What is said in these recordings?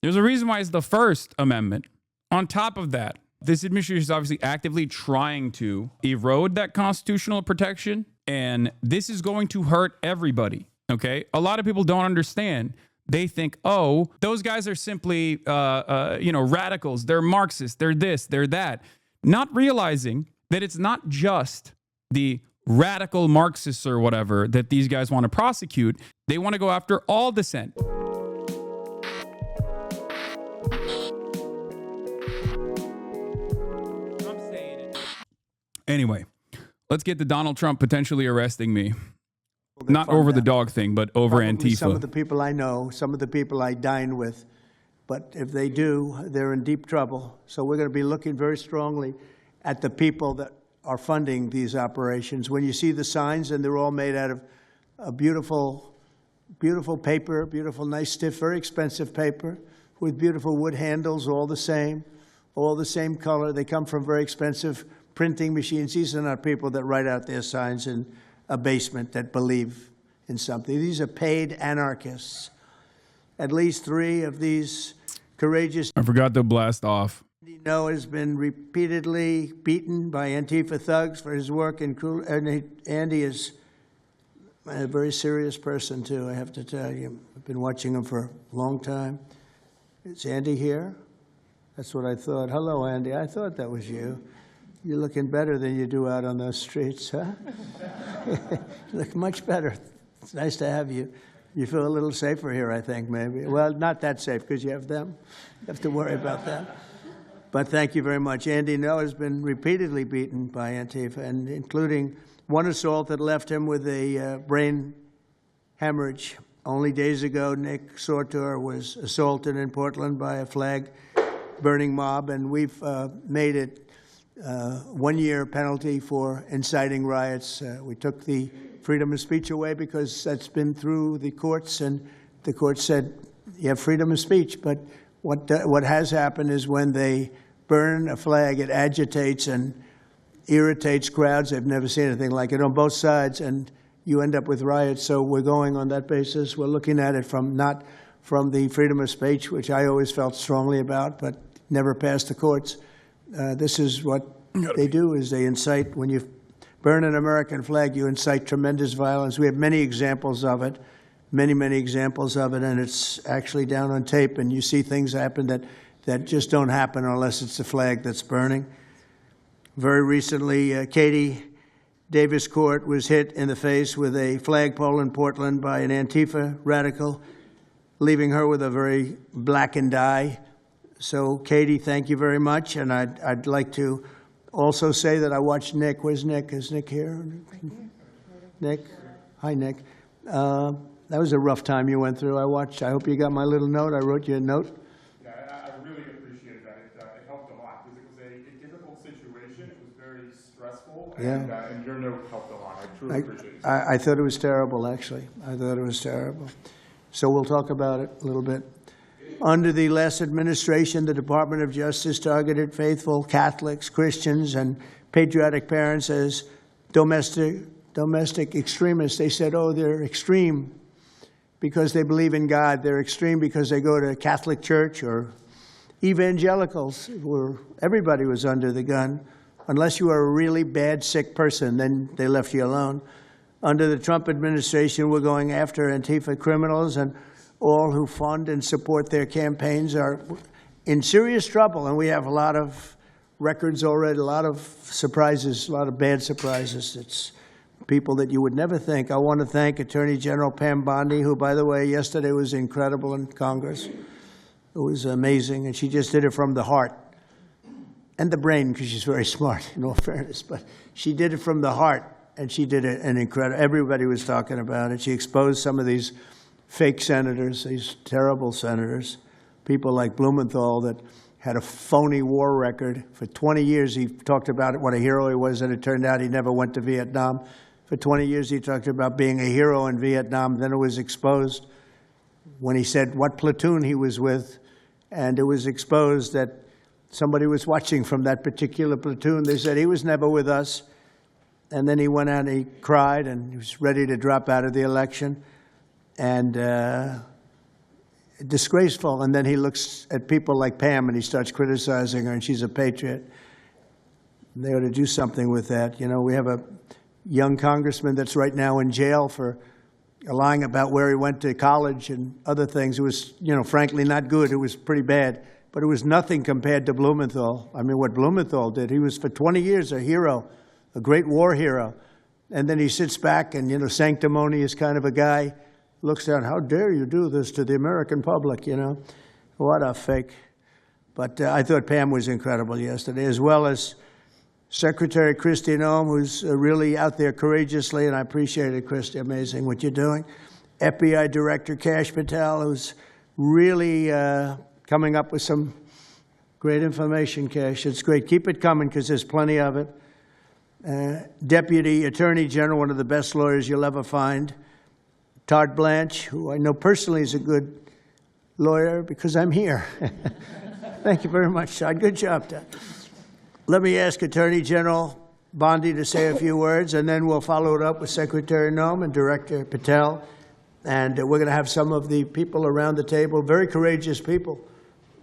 There's a reason why it's the First Amendment. On top of that, this administration is obviously actively trying to erode that constitutional protection, and this is going to hurt everybody, okay? A lot of people don't understand. They think, oh, those guys are simply, radicals. They're Marxists. They're this, they're that. Not realizing that it's not just the radical Marxists or whatever that these guys want to prosecute. They want to go after all dissent. Anyway, let's get to Donald Trump potentially arresting me. Not over the dog thing, but over Probably Antifa. Some of the people I know, some of the people I dine with. But if they do, they're in deep trouble. So we're going to be looking very strongly at the people that are funding these operations. When you see the signs, and they're all made out of a beautiful, beautiful paper, beautiful, nice, stiff, very expensive paper with beautiful wood handles, all the same color. They come from very expensive printing machines. These are not people that write out their signs in a basement that believe in something. These are paid anarchists. At least 3 of these courageous... I forgot to blast off. Andy Ngo has been repeatedly beaten by Antifa thugs for his work in cruel... Andy is a very serious person, too, I have to tell you. I've been watching him for a long time. Is Andy here? That's what I thought. Hello, Andy. I thought that was you. You're looking better than you do out on those streets, huh? You look much better. It's nice to have you. You feel a little safer here, I think, maybe. Well, not that safe, because you have them. You have to worry about that. But thank you very much. Andy Ngo has been repeatedly beaten by Antifa, and including one assault that left him with a brain hemorrhage. Only days ago, Nick Sortor was assaulted in Portland by a flag-burning mob, and we've made it 1-year penalty for inciting riots. We took the freedom of speech away because that's been through the courts, and the court said you have freedom of speech. But what has happened is when they burn a flag, it agitates and irritates crowds. I've never seen anything like it on both sides, and you end up with riots. So we're going on that basis. We're looking at it not from the freedom of speech, which I always felt strongly about, but never passed the courts. This is what they do, is they incite. When you burn an American flag, you incite tremendous violence. We have many examples of it, many examples of it, and it's actually down on tape, and you see things happen that just don't happen unless it's the flag that's burning. Very recently, Katie Davis Court was hit in the face with a flagpole in Portland by an Antifa radical, leaving her with a very blackened eye. So, Katie, thank you very much, and I'd like to also say that I watched Nick. Where's Nick? Is Nick here? Nick? Hi, Nick. That was a rough time you went through. I hope you got my little note. I wrote you a note. Yeah, I really appreciated that. It helped a lot because it was a difficult situation. It was very stressful, and your note helped a lot. I truly appreciate it. I thought it was terrible, actually. I thought it was terrible. So we'll talk about it a little bit. Under the last administration, the Department of Justice targeted faithful Catholics, Christians, and patriotic parents as domestic extremists. They said, oh, they're extreme because they believe in God. They're extreme because they go to Catholic church, or evangelicals, where everybody was under the gun. Unless you are a really bad, sick person, then they left you alone. Under the Trump administration, we're going after Antifa criminals, and all who fund and support their campaigns are in serious trouble. And we have a lot of records already, a lot of surprises, a lot of bad surprises. It's people that you would never think. I want to thank Attorney General Pam Bondi, who, by the way, yesterday was incredible in Congress. It was amazing, and she just did it from the heart and the brain, because she's very smart, in all fairness. But she did it from the heart, and she did it an incredible. Everybody was talking about it. She exposed some of these fake senators, these terrible senators, people like Blumenthal that had a phony war record. For 20 years, he talked about it, what a hero he was, and it turned out he never went to Vietnam. For 20 years, he talked about being a hero in Vietnam. Then it was exposed when he said what platoon he was with, and it was exposed that somebody was watching from that particular platoon. They said he was never with us. And then he went out and he cried, and he was ready to drop out of the election. And disgraceful. And then he looks at people like Pam and he starts criticizing her, and she's a patriot. They ought to do something with that. You know, we have a young congressman that's right now in jail for lying about where he went to college and other things. It was, you know, frankly not good. It was pretty bad. But it was nothing compared to Blumenthal. I mean, what Blumenthal did, he was for 20 years a hero, a great war hero. And then he sits back and, you know, sanctimonious kind of a guy, looks down, how dare you do this to the American public, you know? What a fake. But I thought Pam was incredible yesterday, as well as Secretary Kristi Noem, who's really out there courageously, and I appreciate it, Kristi, amazing what you're doing. FBI Director Kash Patel, who's really coming up with some great information, Kash. It's great. Keep it coming, because there's plenty of it. Deputy Attorney General, one of the best lawyers you'll ever find, Todd Blanche, who I know personally is a good lawyer because I'm here. Thank you very much, Todd. Good job, Todd. Let me ask Attorney General Bondi to say a few words, and then we'll follow it up with Secretary Noem and Director Patel. And we're going to have some of the people around the table, very courageous people,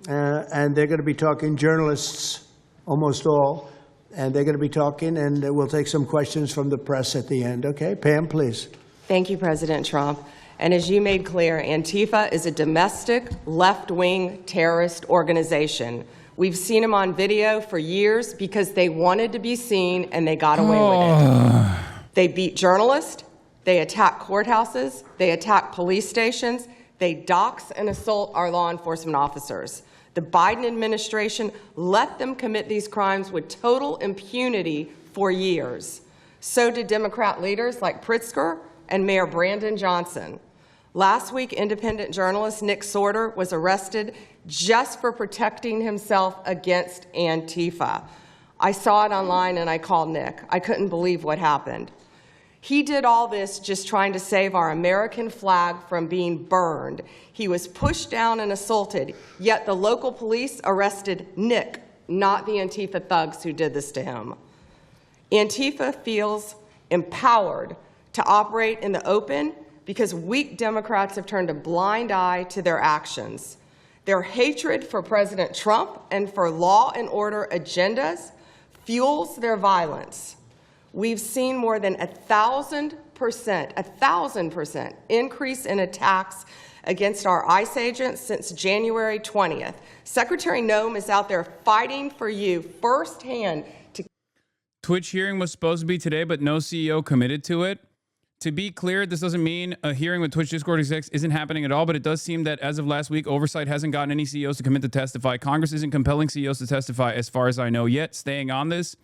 and they're going to be talking, journalists, almost all, and they're going to be talking, and we'll take some questions from the press at the end. Okay, Pam, please. Thank you, President Trump. And as you made clear, Antifa is a domestic left-wing terrorist organization. We've seen them on video for years because they wanted to be seen and they got away with it. They beat journalists, they attack courthouses, they attack police stations, they dox and assault our law enforcement officers. The Biden administration let them commit these crimes with total impunity for years. So did Democrat leaders like Pritzker and Mayor Brandon Johnson. Last week, independent journalist Nick Sorter was arrested just for protecting himself against Antifa. I saw it online and I called Nick. I couldn't believe what happened. He did all this just trying to save our American flag from being burned. He was pushed down and assaulted, yet the local police arrested Nick, not the Antifa thugs who did this to him. Antifa feels empowered to operate in the open because weak Democrats have turned a blind eye to their actions. Their hatred for President Trump and for law and order agendas fuels their violence. We've seen more than 1,000% increase in attacks against our ICE agents since January 20th. Secretary Noem is out there fighting for you firsthand. Twitch hearing was supposed to be today, but no CEO committed to it. To be clear, this doesn't mean a hearing with Twitch Discord execs isn't happening at all, but it does seem that as of last week, oversight hasn't gotten any CEOs to commit to testify. Congress isn't compelling CEOs to testify as far as I know yet. Staying on this.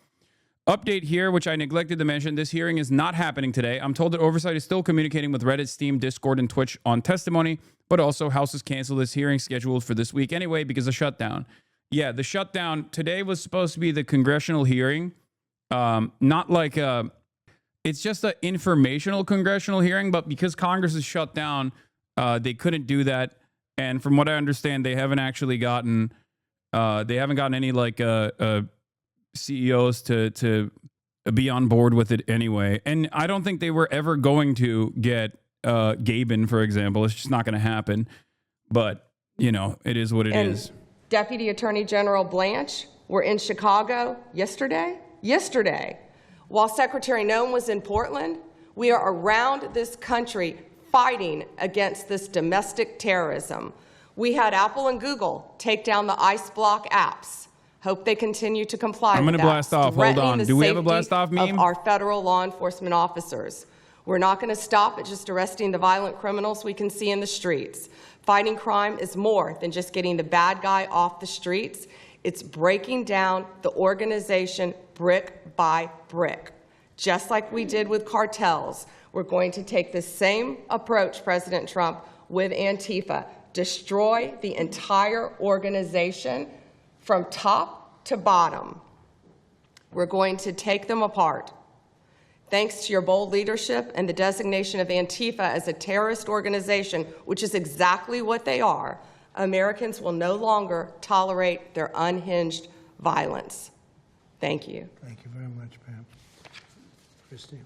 Update here, which I neglected to mention, this hearing is not happening today. I'm told that oversight is still communicating with Reddit, Steam, Discord, and Twitch on testimony, but also House has canceled this hearing scheduled for this week anyway because of shutdown. Yeah, the shutdown today was supposed to be the congressional hearing. Not like it's just an informational congressional hearing, but because Congress is shut down, they couldn't do that. And from what I understand, they haven't actually gotten any like CEOs to be on board with it anyway. And I don't think they were ever going to get Gabin, for example. It's just not going to happen. But, you know, it is what it is. Deputy Attorney General Blanche were in Chicago yesterday. While Secretary Noem was in Portland, we are around this country fighting against this domestic terrorism. We had Apple and Google take down the ICE block apps. Hope they continue to comply with that. I'm going to blast off. Hold on. Do we have a blast off meme? Of our federal law enforcement officers. We're not going to stop at just arresting the violent criminals we can see in the streets. Fighting crime is more than just getting the bad guy off the streets. It's breaking down the organization brick by brick. Just like we did with cartels, we're going to take the same approach, President Trump, with Antifa. Destroy the entire organization from top to bottom. We're going to take them apart. Thanks to your bold leadership and the designation of Antifa as a terrorist organization, which is exactly what they are, Americans will no longer tolerate their unhinged violence. Thank you. Thank you very much, Pam. Christine.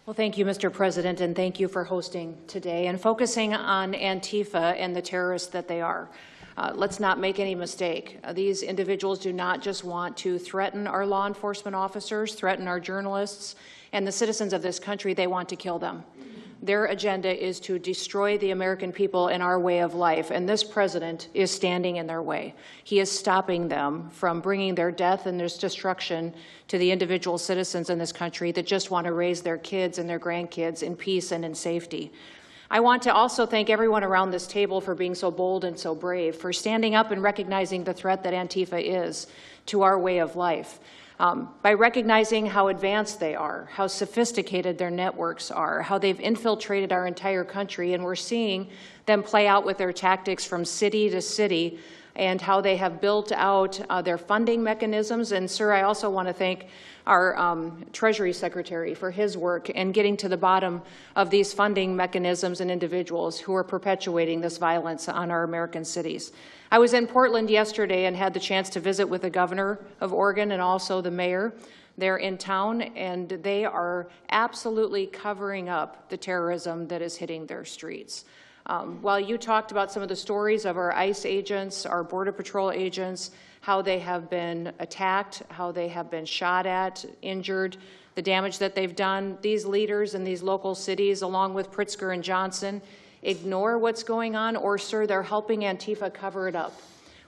Well, thank you, Mr. President, and thank you for hosting today and focusing on Antifa and the terrorists that they are. Let's not make any mistake. These individuals do not just want to threaten our law enforcement officers, threaten our journalists, and the citizens of this country. They want to kill them. Their agenda is to destroy the American people and our way of life, and this president is standing in their way. He is stopping them from bringing their death and their destruction to the individual citizens in this country that just want to raise their kids and their grandkids in peace and in safety. I want to also thank everyone around this table for being so bold and so brave, for standing up and recognizing the threat that Antifa is to our way of life. By recognizing how advanced they are, how sophisticated their networks are, how they've infiltrated our entire country, and we're seeing them play out with their tactics from city to city, and how they have built out their funding mechanisms. And, sir, I also want to thank our Treasury Secretary for his work in getting to the bottom of these funding mechanisms and individuals who are perpetuating this violence on our American cities. I was in Portland yesterday and had the chance to visit with the governor of Oregon and also the mayor. They're in town, and they are absolutely covering up the terrorism that is hitting their streets. While you talked about some of the stories of our ICE agents, our Border Patrol agents, how they have been attacked, how they have been shot at, injured, the damage that they've done, these leaders in these local cities, along with Pritzker and Johnson, ignore what's going on, or, sir, they're helping Antifa cover it up.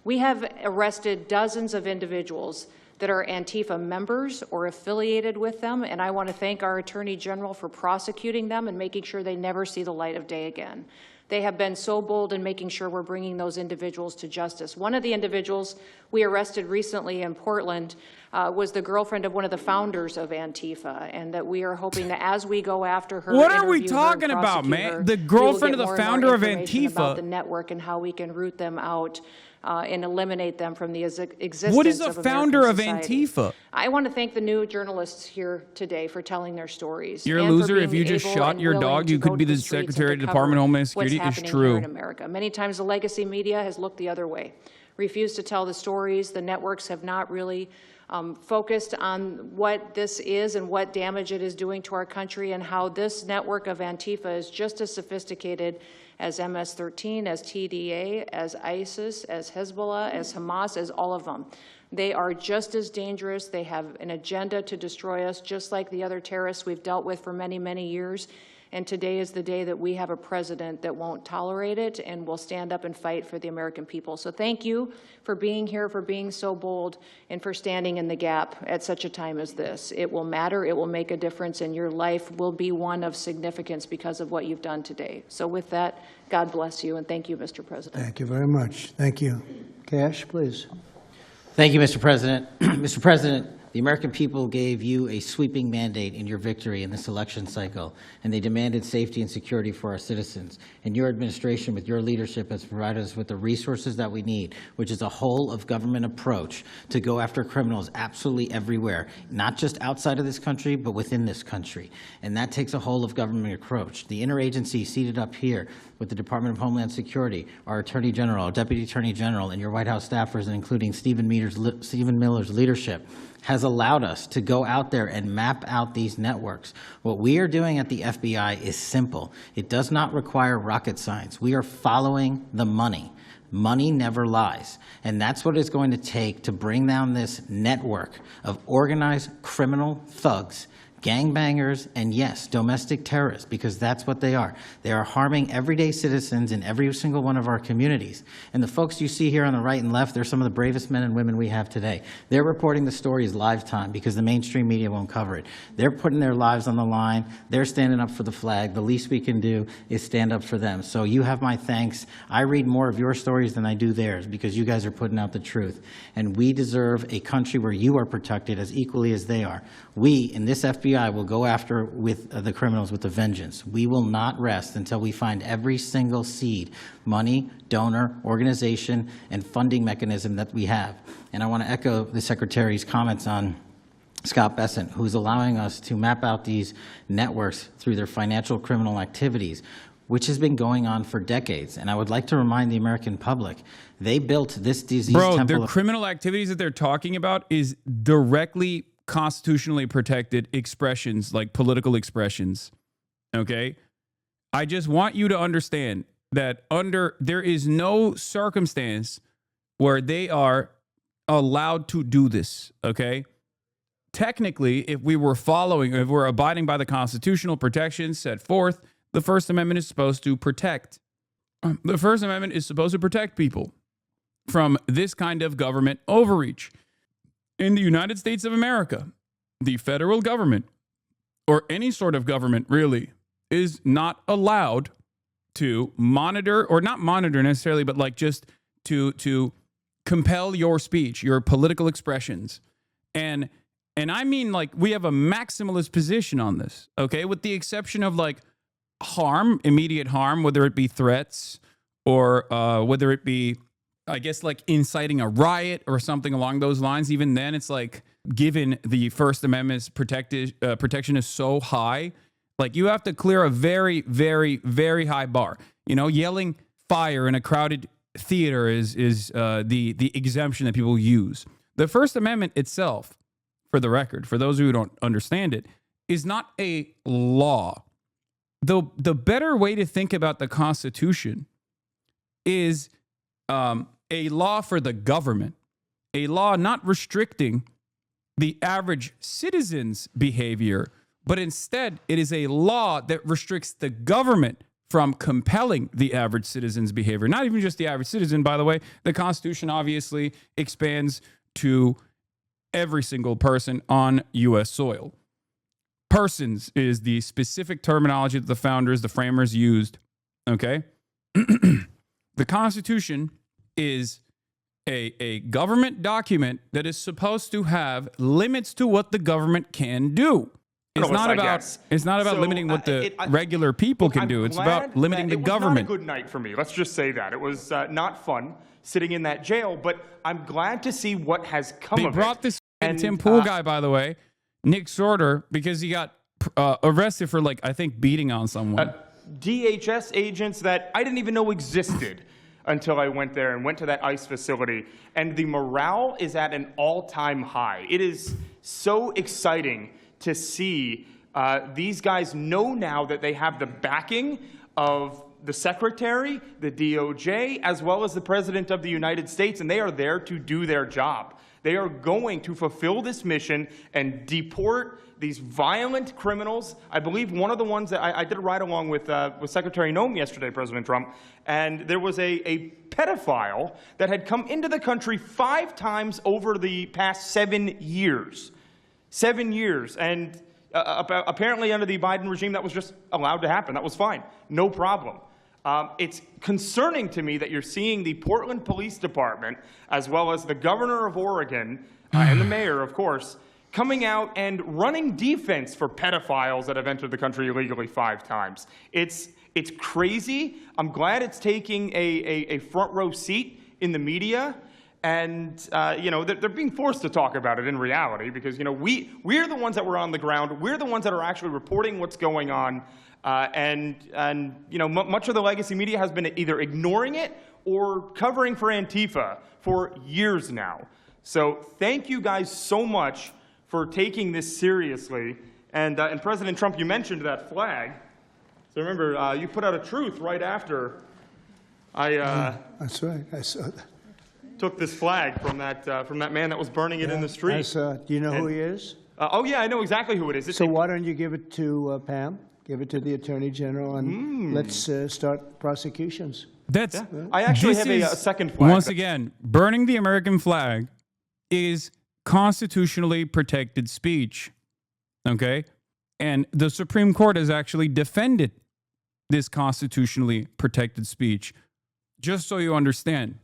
We have arrested dozens of individuals that are Antifa members or affiliated with them, and I want to thank our Attorney General for prosecuting them and making sure they never see the light of day again. They have been so bold in making sure we're bringing those individuals to justice. One of the individuals we arrested recently in Portland was the girlfriend of one of the founders of Antifa, and that we are hoping that as we go after her, what are we talking about, man? The girlfriend of the founder of Antifa. About the network and how we can root them out and eliminate them from the existence. What is a founder of American society. Antifa? I want to thank the new journalists here today for telling their stories. You're a and for loser if being you just able shot and your willing dog. to You go could be to the streets and Secretary of to the Department of cover Homeland what's Security. It's happening true. here in America. Many times the legacy media has looked the other way, refused to tell the stories. The networks have not really focused on what this is and what damage it is doing to our country, and how this network of Antifa is just as sophisticated as MS-13, as TDA, as ISIS, as Hezbollah, as Hamas, as all of them. They are just as dangerous. They have an agenda to destroy us, just like the other terrorists we've dealt with for many, many years. And today is the day that we have a president that won't tolerate it and will stand up and fight for the American people. So thank you for being here, for being so bold, and for standing in the gap at such a time as this. It will matter. It will make a difference, and your life will be one of significance because of what you've done today. So with that, God bless you, and thank you, Mr. President. Thank you very much. Thank you. Cash, please. Thank you, Mr. President. Mr. President, the American people gave you a sweeping mandate in your victory in this election cycle, and they demanded safety and security for our citizens. And your administration, with your leadership, has provided us with the resources that we need, which is a whole-of-government approach to go after criminals absolutely everywhere, not just outside of this country, but within this country. And that takes a whole-of-government approach. The interagency seated up here with the Department of Homeland Security, our Attorney General, our Deputy Attorney General, and your White House staffers, including Stephen Miller's leadership, has allowed us to go out there and map out these networks. What we are doing at the FBI is simple. It does not require rocket science. We are following the money. Money never lies. And that's what it's going to take to bring down this network of organized criminal thugs, gangbangers, and yes, domestic terrorists, because that's what they are. They are harming everyday citizens in every single one of our communities. And the folks you see here on the right and left, they're some of the bravest men and women we have today. They're reporting the stories live time because the mainstream media won't cover it. They're putting their lives on the line. They're standing up for the flag. The least we can do is stand up for them. So you have my thanks. I read more of your stories than I do theirs because you guys are putting out the truth. And we deserve a country where you are protected as equally as they are. We, in this FBI, will go after with the criminals with a vengeance. We will not rest until we find every single seed, money, donor, organization, and funding mechanism that we have. And I want to echo the Secretary's comments on Scott Bessent, who's allowing us to map out these networks through their financial criminal activities, which has been going on for decades. And I would like to remind the American public, they built this disease temple. Bro, their criminal activities that they're talking about is directly constitutionally protected expressions like political expressions. Okay? I just want you to understand that there is no circumstance where they are allowed to do this. Okay? Technically, if we're abiding by the constitutional protections set forth, the First Amendment is supposed to protect. The First Amendment is supposed to protect people from this kind of government overreach. In the United States of America, the federal government, or any sort of government really, is not allowed to monitor, or not monitor necessarily, but like just to compel your speech, your political expressions. And I mean, like, we have a maximalist position on this, okay? With the exception of like harm, immediate harm, whether it be threats or whether it be, I guess, like inciting a riot or something along those lines. Even then, it's like, given the First Amendment's protection is so high, like you have to clear a very, very, very high bar. You know, yelling fire in a crowded theater is the exemption that people use. The First Amendment itself, for the record, for those who don't understand it, is not a law. The better way to think about the Constitution is a law for the government, a law not restricting the average citizen's behavior, but instead it is a law that restricts the government from compelling the average citizen's behavior. Not even just the average citizen, by the way. The Constitution obviously expands to every single person on U.S. soil. Persons is the specific terminology that the founders, the framers used, okay? The Constitution is a government document that is supposed to have limits to what the government can do. It's not about limiting what the regular people can do. It's about limiting the government. It was not a good night for me. Let's just say that. It was not fun sitting in that jail, but I'm glad to see what has come of it. They brought this Tim Pool guy, by the way, Nick Sorter, because he got arrested for, like, I think beating on someone. DHS agents that I didn't even know existed until I went there and went to that ICE facility. And the morale is at an all-time high. It is so exciting to see these guys know now that they have the backing of the Secretary, the DOJ, as well as the President of the United States, and they are there to do their job. They are going to fulfill this mission and deport these violent criminals. I believe one of the ones that I did a ride-along with Secretary Noem yesterday, President Trump, and there was a pedophile that had come into the country 5 times over the past 7 years. 7 years, and apparently under the Biden regime, that was just allowed to happen. That was fine, no problem. It's concerning to me that you're seeing the Portland Police Department, as well as the governor of Oregon, and the mayor, of course, coming out and running defense for pedophiles that have entered the country illegally 5 times. It's crazy. I'm glad it's taking a front row seat in the media. And, you know, they're being forced to talk about it in reality because, you know, we're the ones that were on the ground. We're the ones that are actually reporting what's going on. And you know, much of the legacy media has been either ignoring it or covering for Antifa for years now. So thank you guys so much for taking this seriously. And President Trump, you mentioned that flag. So remember, you put out a truth right after That's right. I saw that. Took this flag from that man that was burning it in the street. I saw it. Do you know who he is? Oh, yeah, I know exactly who it is. So why don't you give it to Pam? Give it to the Attorney General, and let's start prosecutions. I actually have a second flag. Once again, burning the American flag is constitutionally protected speech, okay? And the Supreme Court has actually defended this constitutionally protected speech, just so you understand.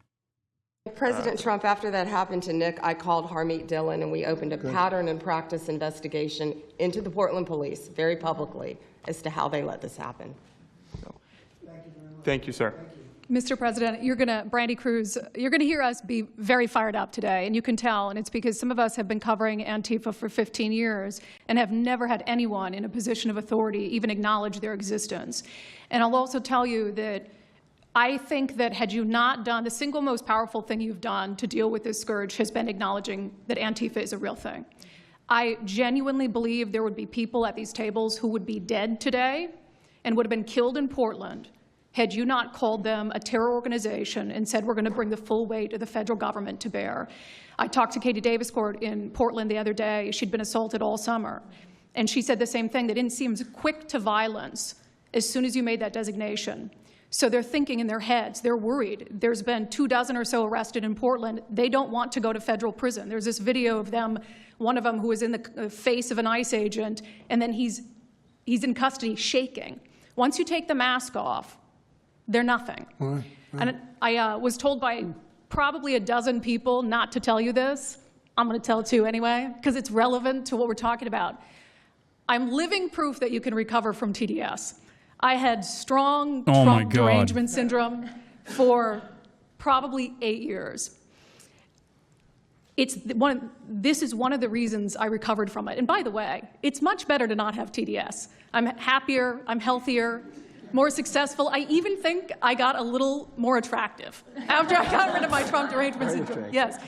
President Trump, after that happened to Nick, I called Harmeet Dillon, and we opened a pattern and practice investigation into the Portland police, very publicly, as to how they let this happen. Thank you, sir. Mr. President, Brandy Cruz, you're going to hear us be very fired up today, and you can tell, and it's because some of us have been covering Antifa for 15 years and have never had anyone in a position of authority even acknowledge their existence. And I'll also tell you that I think that had you not done, the single most powerful thing you've done to deal with this scourge has been acknowledging that Antifa is a real thing. I genuinely believe there would be people at these tables who would be dead today and would have been killed in Portland had you not called them a terror organization and said, we're going to bring the full weight of the federal government to bear. I talked to Katie Daviscourt in Portland the other day. She'd been assaulted all summer. And she said the same thing. They didn't seem quick to violence as soon as you made that designation. So they're thinking in their heads, they're worried. There's been 24 or so arrested in Portland. They don't want to go to federal prison. There's this video of them, one of them who was in the face of an ICE agent, and then he's in custody shaking. Once you take the mask off, they're nothing. Right. And I was told by probably a dozen people not to tell you this. I'm going to tell it to you anyway, because it's relevant to what we're talking about. I'm living proof that you can recover from TDS. I had strong Trump derangement syndrome for probably 8 years. This is one of the reasons I recovered from it. And by the way, it's much better to not have TDS. I'm happier, I'm healthier, more successful. I even think I got a little more attractive after I got rid of my Trump derangement syndrome. Yes.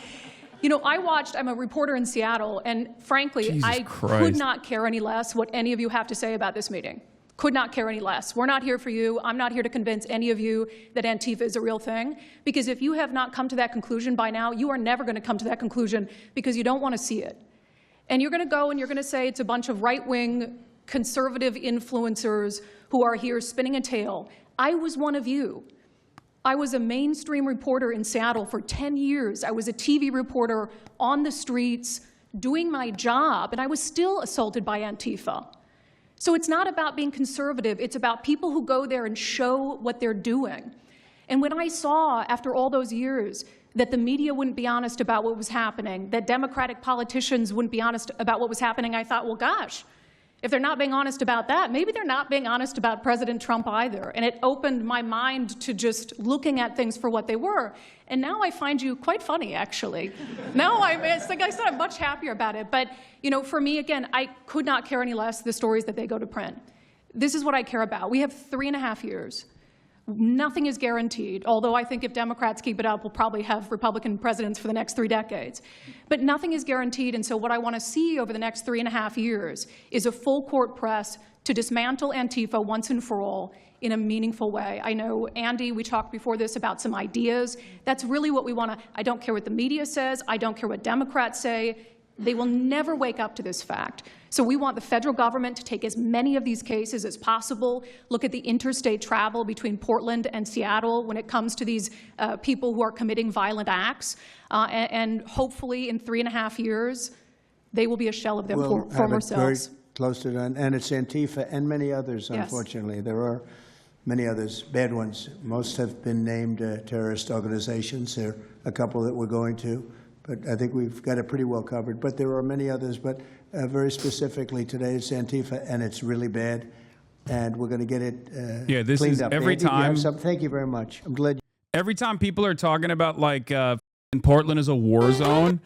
You know, I'm a reporter in Seattle, and frankly, I could not care any less what any of you have to say about this meeting. Could not care any less. We're not here for you. I'm not here to convince any of you that Antifa is a real thing, because if you have not come to that conclusion by now, you are never going to come to that conclusion because you don't want to see it. And you're going to go and you're going to say it's a bunch of right-wing conservative influencers who are here spinning a tale. I was one of you. I was a mainstream reporter in Seattle for 10 years. I was a TV reporter on the streets doing my job, and I was still assaulted by Antifa. So it's not about being conservative. It's about people who go there and show what they're doing. And when I saw, after all those years, that the media wouldn't be honest about what was happening, that Democratic politicians wouldn't be honest about what was happening, I thought, well, gosh, if they're not being honest about that, maybe they're not being honest about President Trump either. And it opened my mind to just looking at things for what they were. And now I find you quite funny, actually. Now it's like I said, I'm much happier about it. But you know, for me, again, I could not care any less the stories that they go to print. This is what I care about. We have 3.5 years. Nothing is guaranteed, although I think if Democrats keep it up, we'll probably have Republican presidents for the next 3 decades. But nothing is guaranteed, and so what I want to see over the next 3.5 years is a full court press to dismantle Antifa once and for all in a meaningful way. I know, Andy, we talked before this about some ideas. That's really what we want to. I don't care what the media says. I don't care what Democrats say. They will never wake up to this fact. So we want the federal government to take as many of these cases as possible, look at the interstate travel between Portland and Seattle when it comes to these people who are committing violent acts, and hopefully in 3.5 years, they will be a shell of their former selves. Very close to that, and it's Antifa and many others, unfortunately. Yes. There are many others, bad ones. Most have been named terrorist organizations. There are a couple that we're going to. But I think we've got it pretty well covered. But there are many others. But very specifically today, it's Antifa, and it's really bad. And we're going to get it this cleaned is up. every Andy, time. Thank you very much. I'm glad. Every time people are talking about like Portland is a war zone,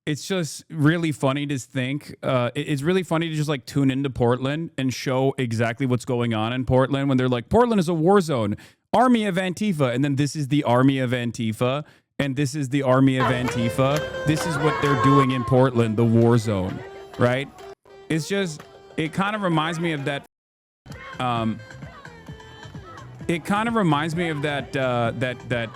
it's just really funny to think. It's really funny to just like tune into Portland and show exactly what's going on in Portland when they're like, Portland is a war zone, army of Antifa. And then this is the army of Antifa. And this is the army of Antifa. This is what they're doing in Portland, the war zone, right? It's just, it kind of reminds me of that. It kind of reminds me of that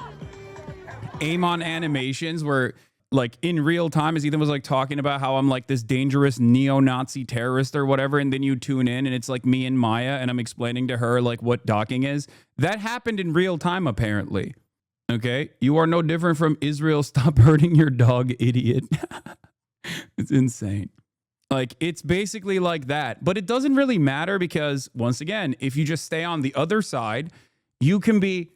Amon animations where, like, in real time, as Ethan was like talking about how I'm like this dangerous neo-Nazi terrorist or whatever, and then you tune in and it's like me and Maya, and I'm explaining to her like what docking is. That happened in real time, apparently. Okay, you are no different from Israel. Stop hurting your dog, idiot. It's insane. Like, it's basically like that. But it doesn't really matter because, once again, if you just stay on the other side, you can be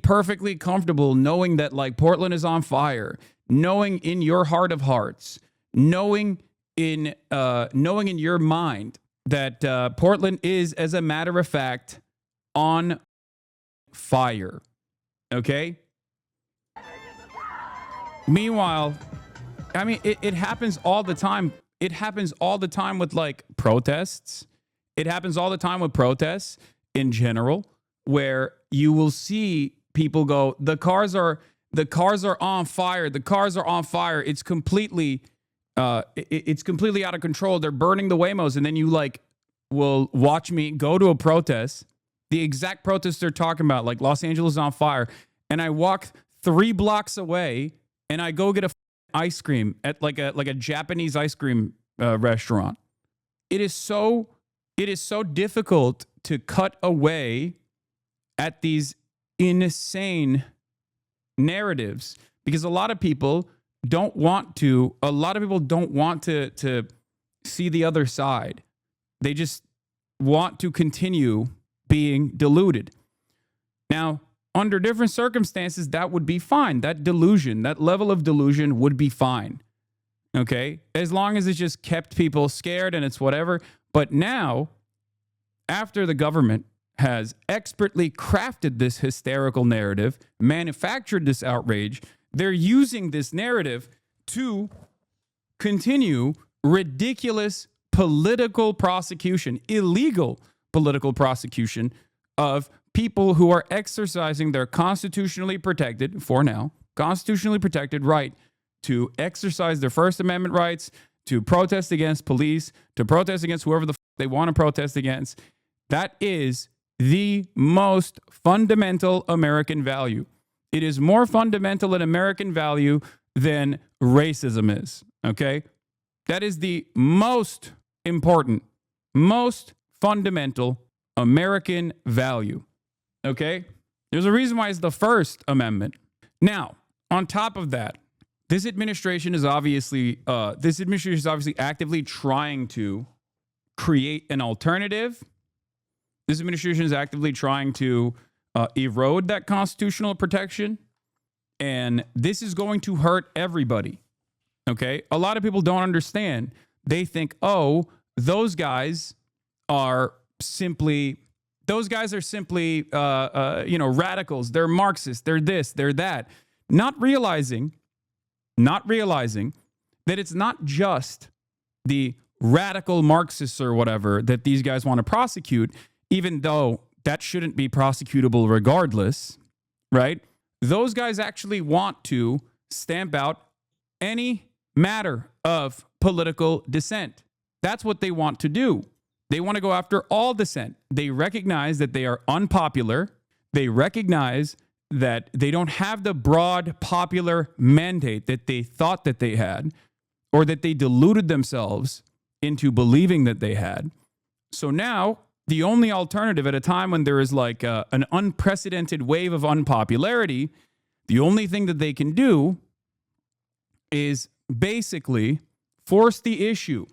perfectly comfortable knowing that, like, Portland is on fire, knowing in your heart of hearts, knowing in your mind that Portland is, as a matter of fact, on fire. Okay? Meanwhile, I mean, it happens all the time. It happens all the time with like protests. It happens all the time with protests in general, where you will see people go, the cars are on fire. The cars are on fire. It's completely It's completely out of control. They're burning the Waymos, and then you will watch me go to a protest, the exact protest they're talking about, like Los Angeles is on fire, and I walk 3 blocks away and I go get a ice cream at like a Japanese ice cream restaurant. It is so difficult to cut away at these insane narratives because a lot of people don't want to see the other side. They just want to continue being deluded. Now, under different circumstances, that would be fine. That delusion, that level of delusion would be fine. Okay? As long as it just kept people scared and it's whatever. But now, after the government has expertly crafted this hysterical narrative, manufactured this outrage, they're using this narrative to continue ridiculous political prosecution, illegal political prosecution of people who are exercising their constitutionally protected, for now, constitutionally protected right to exercise their First Amendment rights, to protest against police, to protest against whoever the they want to protest against. That is the most fundamental American value. It is more fundamental an American value than racism is, okay? That is the most important, most fundamental American value, okay? There's a reason why it's the First Amendment. Now, on top of that, this administration is obviously actively trying to create an alternative. This administration is actively trying to erode that constitutional protection, and this is going to hurt everybody. Okay, a lot of people don't understand. They think, oh, those guys are simply radicals. They're Marxists. They're this. They're that. Not realizing that it's not just the radical Marxists or whatever that these guys want to prosecute, even though that shouldn't be prosecutable regardless, right? Those guys actually want to stamp out any matter of political dissent. That's what they want to do. They want to go after all dissent. They recognize that they are unpopular. They recognize that they don't have the broad popular mandate that they thought that they had, or that they deluded themselves into believing that they had. So now the only alternative at a time when there is an unprecedented wave of unpopularity, the only thing that they can do is basically force the issue.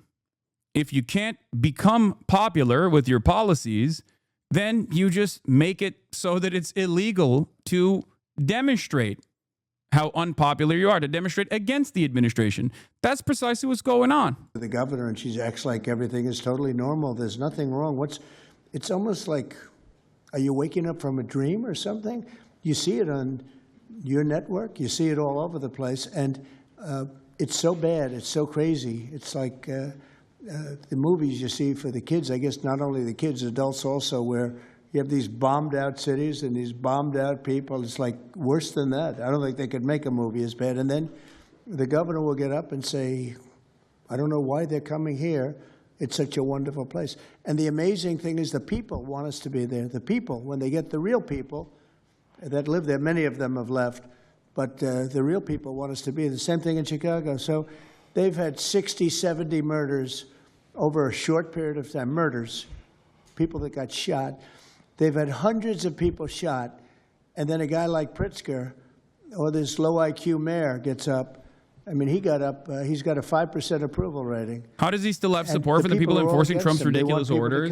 If you can't become popular with your policies, then you just make it so that it's illegal to demonstrate how unpopular you are, to demonstrate against the administration. That's precisely what's going on. The governor, and she acts like everything is totally normal. There's nothing wrong. It's almost like, are you waking up from a dream or something? You see it on your network. You see it all over the place. And it's so bad. It's so crazy. It's like the movies you see for the kids, I guess not only the kids, adults also, where you have these bombed out cities and these bombed out people. It's like worse than that. I don't think they could make a movie as bad. And then the governor will get up and say, I don't know why they're coming here. It's such a wonderful place. And the amazing thing is the people want us to be there. The people, when they get the real people that live there, many of them have left, but the real people want us to be. The same thing in Chicago. So they've had 60, 70 murders over a short period of time. Murders, people that got shot. They've had hundreds of people shot. And then a guy like Pritzker, or this low IQ mayor, gets up. I mean, he got up. He's got a 5% approval rating. How does he still have support for the people enforcing Trump's ridiculous orders?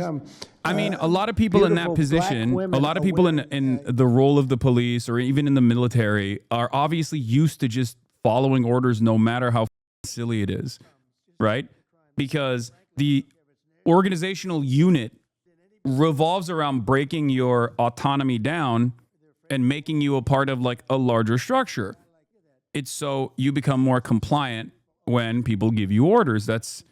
I mean, a lot of people in that position, a lot of people in the role of the police or even in the military are obviously used to just following orders no matter how silly it is, right? Because the organizational unit revolves around breaking your autonomy down and making you a part of like a larger structure. It's so you become more compliant when people give you orders. That's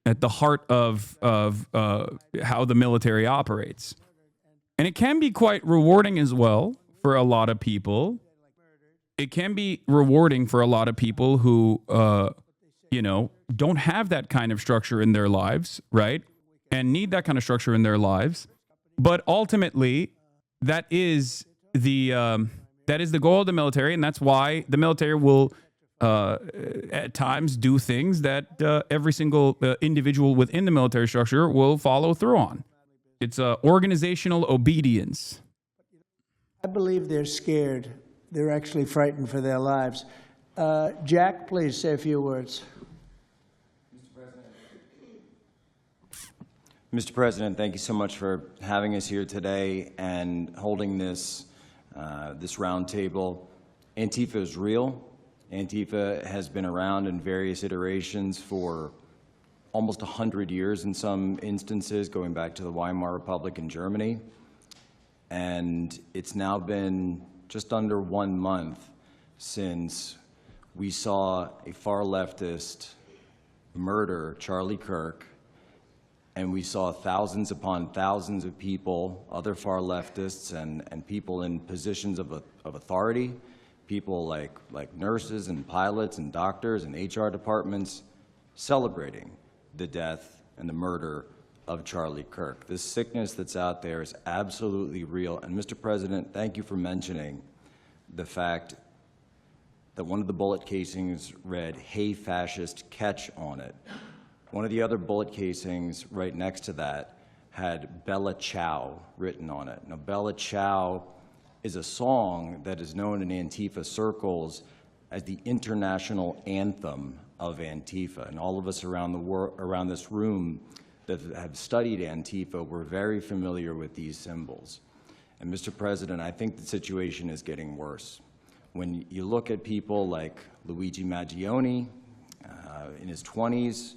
at the heart of how the military operates. And it can be quite rewarding as well for a lot of people. It can be rewarding for a lot of people who don't have that kind of structure in their lives, right? And need that kind of structure in their lives. But ultimately, that is the goal of the military, and that's why the military will at times do things that every single individual within the military structure will follow through on. It's organizational obedience. I believe they're scared. They're actually frightened for their lives. Jack, please say a few words. Mr. President, thank you so much for having us here today and holding this roundtable. Antifa is real. Antifa has been around in various iterations for almost 100 years in some instances, going back to the Weimar Republic in Germany. And it's now been just under 1 month since we saw a far leftist murder Charlie Kirk, and we saw thousands upon thousands of people, other far leftists and people in positions of authority, people like nurses and pilots and doctors and HR departments, celebrating the death and the murder of Charlie Kirk. This sickness that's out there is absolutely real. And Mr. President, thank you for mentioning the fact that one of the bullet casings read, "Hey fascist," catch on it. One of the other bullet casings right next to that had Bella Ciao written on it. Now, Bella Ciao is a song that is known in Antifa circles as the international anthem of Antifa. And all of us around this room that have studied Antifa, we're very familiar with these symbols. And Mr. President, I think the situation is getting worse. When you look at people like Luigi Maggioni in his 20s,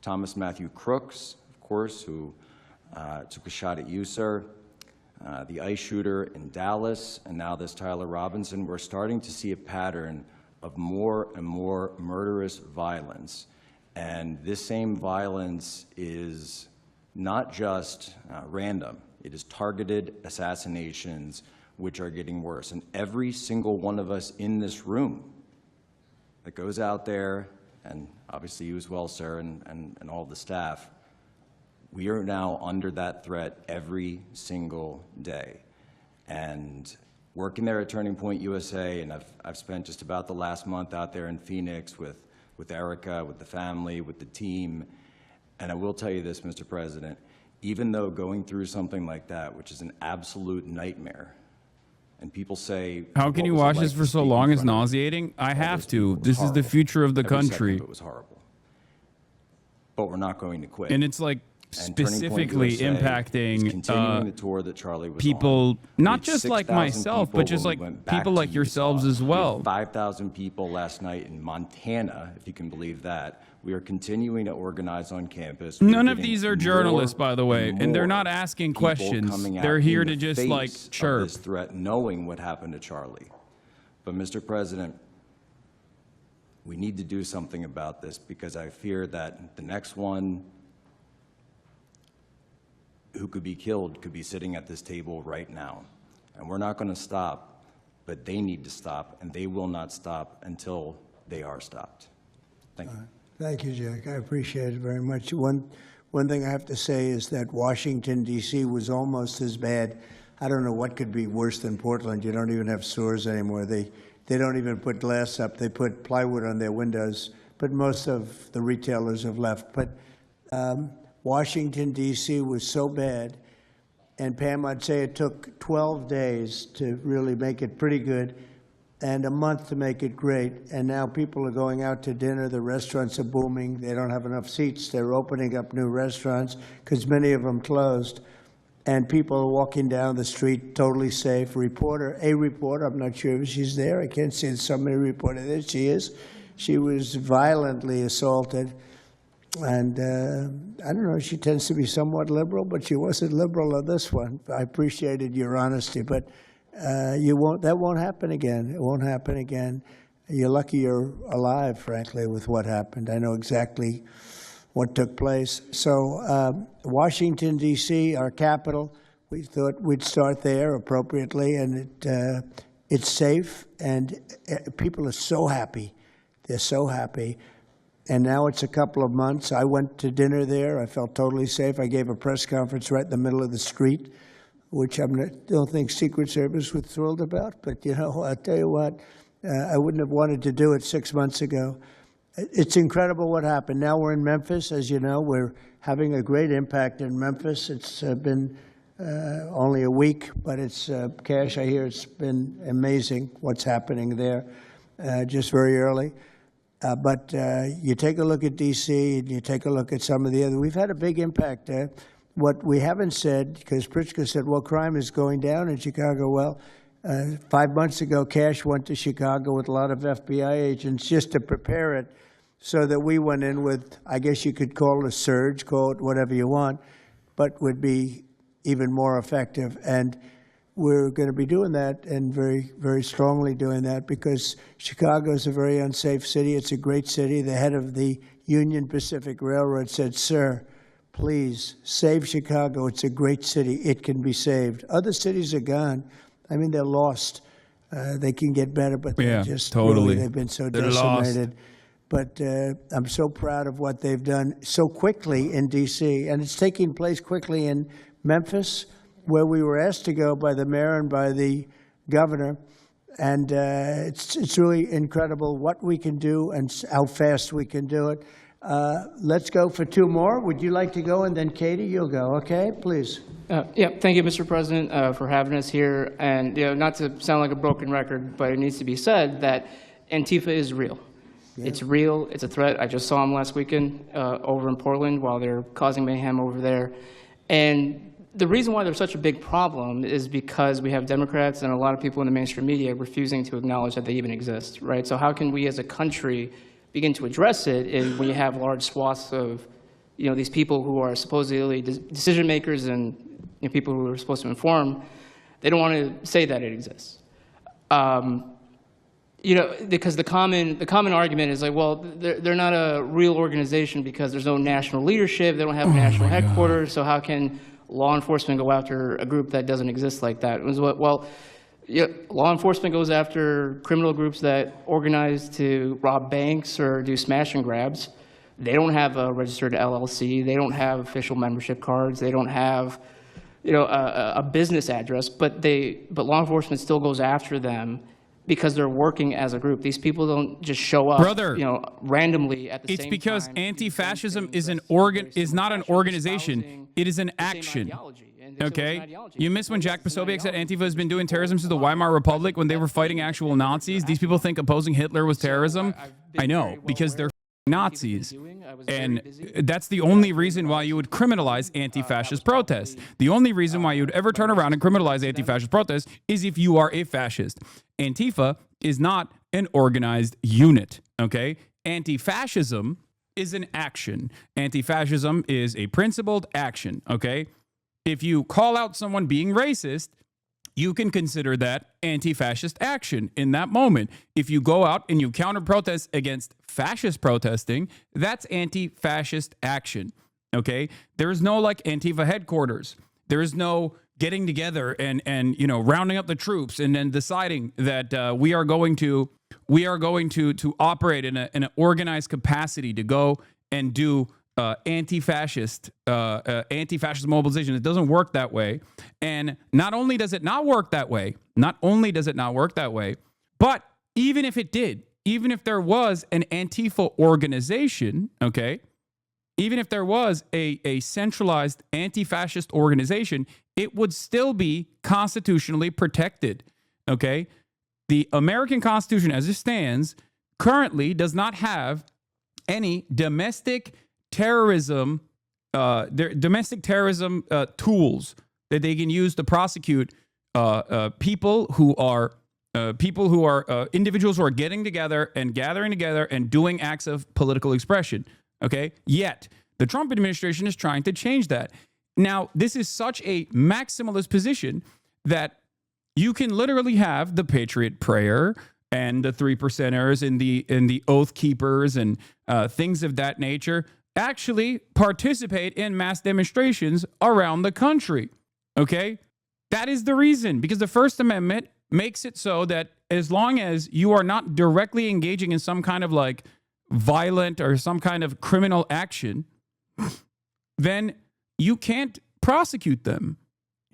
Thomas Matthew Crooks, of course, who took a shot at you, sir, the ICE shooter in Dallas, and now this Tyler Robinson, we're starting to see a pattern of more and more murderous violence. And this same violence is not just random. It is targeted assassinations, which are getting worse. And every single one of us in this room that goes out there, and obviously you as well, sir, and all the staff, we are now under that threat every single day. And working there at Turning Point USA, and I've spent just about the last month out there in Phoenix with Erica, with the family, with the team. And I will tell you this, Mr. President, even though going through something like that, which is an absolute nightmare, and people say, how can you watch this for so long is nauseating? I have to. This is the future of the country. It was horrible. But we're not going to quit. And it's like specifically impacting continuing the tour that Charlie was people, on. not just like myself, but just like people like yourselves as well. 5,000 people last night in Montana, if you can believe that. We are continuing to organize on campus. None of these are journalists, by the way, and they're not asking questions. They're here to just like chirp. This threat, knowing what happened to Charlie. But Mr. President, we need to do something about this, because I fear that the next one who could be killed could be sitting at this table right now. And we're not going to stop, but they need to stop, and they will not stop until they are stopped. Thank you. Thank you, Jack. I appreciate it very much. One thing I have to say is that Washington, D.C. was almost as bad. I don't know what could be worse than Portland. You don't even have stores anymore. They don't even put glass up. They put plywood on their windows. But most of the retailers have left. But Washington, D.C. was so bad. And Pam, I'd say it took 12 days to really make it pretty good, and a month to make it great. And now people are going out to dinner. The restaurants are booming. They don't have enough seats. They're opening up new restaurants because many of them closed. And people are walking down the street totally safe. A reporter, I'm not sure if she's there. I can't see somebody reported it. She is. She was violently assaulted. And I don't know, she tends to be somewhat liberal, but she wasn't liberal on this one. I appreciated your honesty, but that won't happen again. It won't happen again. You're lucky you're alive, frankly, with what happened. I know exactly what took place. So Washington, D.C., our capital, we thought we'd start there appropriately, and it's safe, and people are so happy. They're so happy. and now it's a couple of months. I went to dinner there. I felt totally safe. I gave a press conference right in the middle of the street, which I don't think Secret Service was thrilled about. But, you know, I'll tell you what, I wouldn't have wanted to do it 6 months ago. It's incredible what happened. Now we're in Memphis. As you know, we're having a great impact in Memphis. It's been only a week, but it's, Cash, I hear it's been amazing what's happening there, just very early. But you take a look at D.C. and you take a look at some of the other. We've had a big impact there. What we haven't said, because Pritzker said, well, crime is going down in Chicago. Well, 5 months ago, Cash went to Chicago with a lot of FBI agents just to prepare it so that we went in with, I guess you could call it a surge, call it whatever you want, but would be even more effective. And we're going to be doing that, and very, very strongly doing that, because Chicago is a very unsafe city. It's a great city. The head of the Union Pacific Railroad said, sir, please save Chicago. It's a great city. It can be saved. Other cities are gone. I mean, they're lost. They can get better, but they're just totally. Really, they've been so decimated. But I'm so proud of what they've done so quickly in D.C., and it's taking place quickly in Memphis, where we were asked to go by the mayor and by the governor. And it's really incredible what we can do and how fast we can do it. Let's go for two more. Would you like to go? And then Katie, you'll go. Okay, please. Yeah, thank you, Mr. President, for having us here. And not to sound like a broken record, but it needs to be said that Antifa is real. Yeah. It's real. It's a threat. I just saw them last weekend over in Portland while they're causing mayhem over there. And the reason why they're such a big problem is because we have Democrats and a lot of people in the mainstream media refusing to acknowledge that they even exist, right? So how can we as a country begin to address it when you have large swaths of, these people who are supposedly decision makers and people who are supposed to inform, they don't want to say that it exists. Because the common argument is like, well, they're not a real organization because there's no national leadership, they don't have a national headquarters, so how can law enforcement go after a group that doesn't exist like that? Well, law enforcement goes after criminal groups that organize to rob banks or do smash and grabs. They don't have a registered LLC. They don't have official membership cards. They don't have, a business address. But law enforcement still goes after them because they're working as a group. These people don't just show up, randomly at the same time. It's because anti-fascism is not an organization. It is an action. Okay? You miss when Jack Posobiec said Antifa has been doing terrorism since the Weimar Republic when they were fighting actual Nazis. These people think opposing Hitler was terrorism. I know, because they're Nazis. And that's the only reason why you would criminalize anti-fascist protests. The only reason why you would ever turn around and criminalize anti-fascist protests is if you are a fascist. Antifa is not an organized unit, okay? Anti-fascism is an action. Anti-fascism is a principled action, okay? If you call out someone being racist, you can consider that anti-fascist action in that moment. If you go out and you counter-protest against fascist protesting, that's anti-fascist action, okay? There is no, Antifa headquarters. There is no getting together and rounding up the troops and then deciding that we are going to operate in an organized capacity to go and do anti-fascist mobilization. It doesn't work that way. And not only does it not work that way, but even if it did, even if there was an Antifa organization, okay, even if there was a centralized anti-fascist organization, it would still be constitutionally protected, okay? The American Constitution as it stands currently does not have any domestic terrorism tools that they can use to prosecute people who are individuals who are getting together and gathering together and doing acts of political expression. Okay, yet the Trump administration is trying to change that. Now, this is such a maximalist position that you can literally have the Patriot Prayer and the 3%ers and the Oath Keepers and things of that nature actually participate in mass demonstrations around the country, okay? That is the reason, because the First Amendment makes it so that as long as you are not directly engaging in some kind of violent or some kind of criminal action, then you can't prosecute them.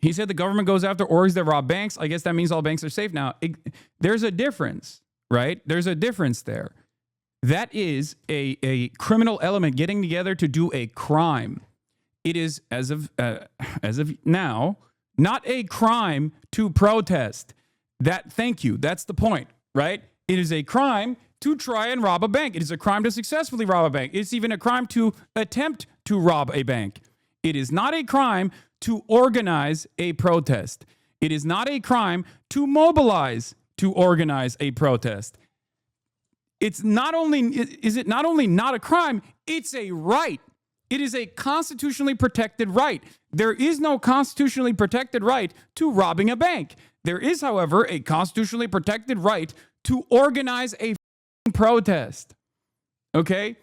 He said the government goes after orgs that rob banks. I guess that means all banks are safe now. There's a difference, right? There's a difference there. That is a criminal element getting together to do a crime. It is, as of now, not a crime to protest. Thank you. That's the point, right? It is a crime to try and rob a bank. It is a crime to successfully rob a bank. It's even a crime to attempt to rob a bank. It is not a crime to organize a protest. It is not a crime to mobilize to organize a protest. Is it not only not a crime, it's a right. It is a constitutionally protected right. There is no constitutionally protected right to robbing a bank. There is, however, a constitutionally protected right to organize a protest. Okay?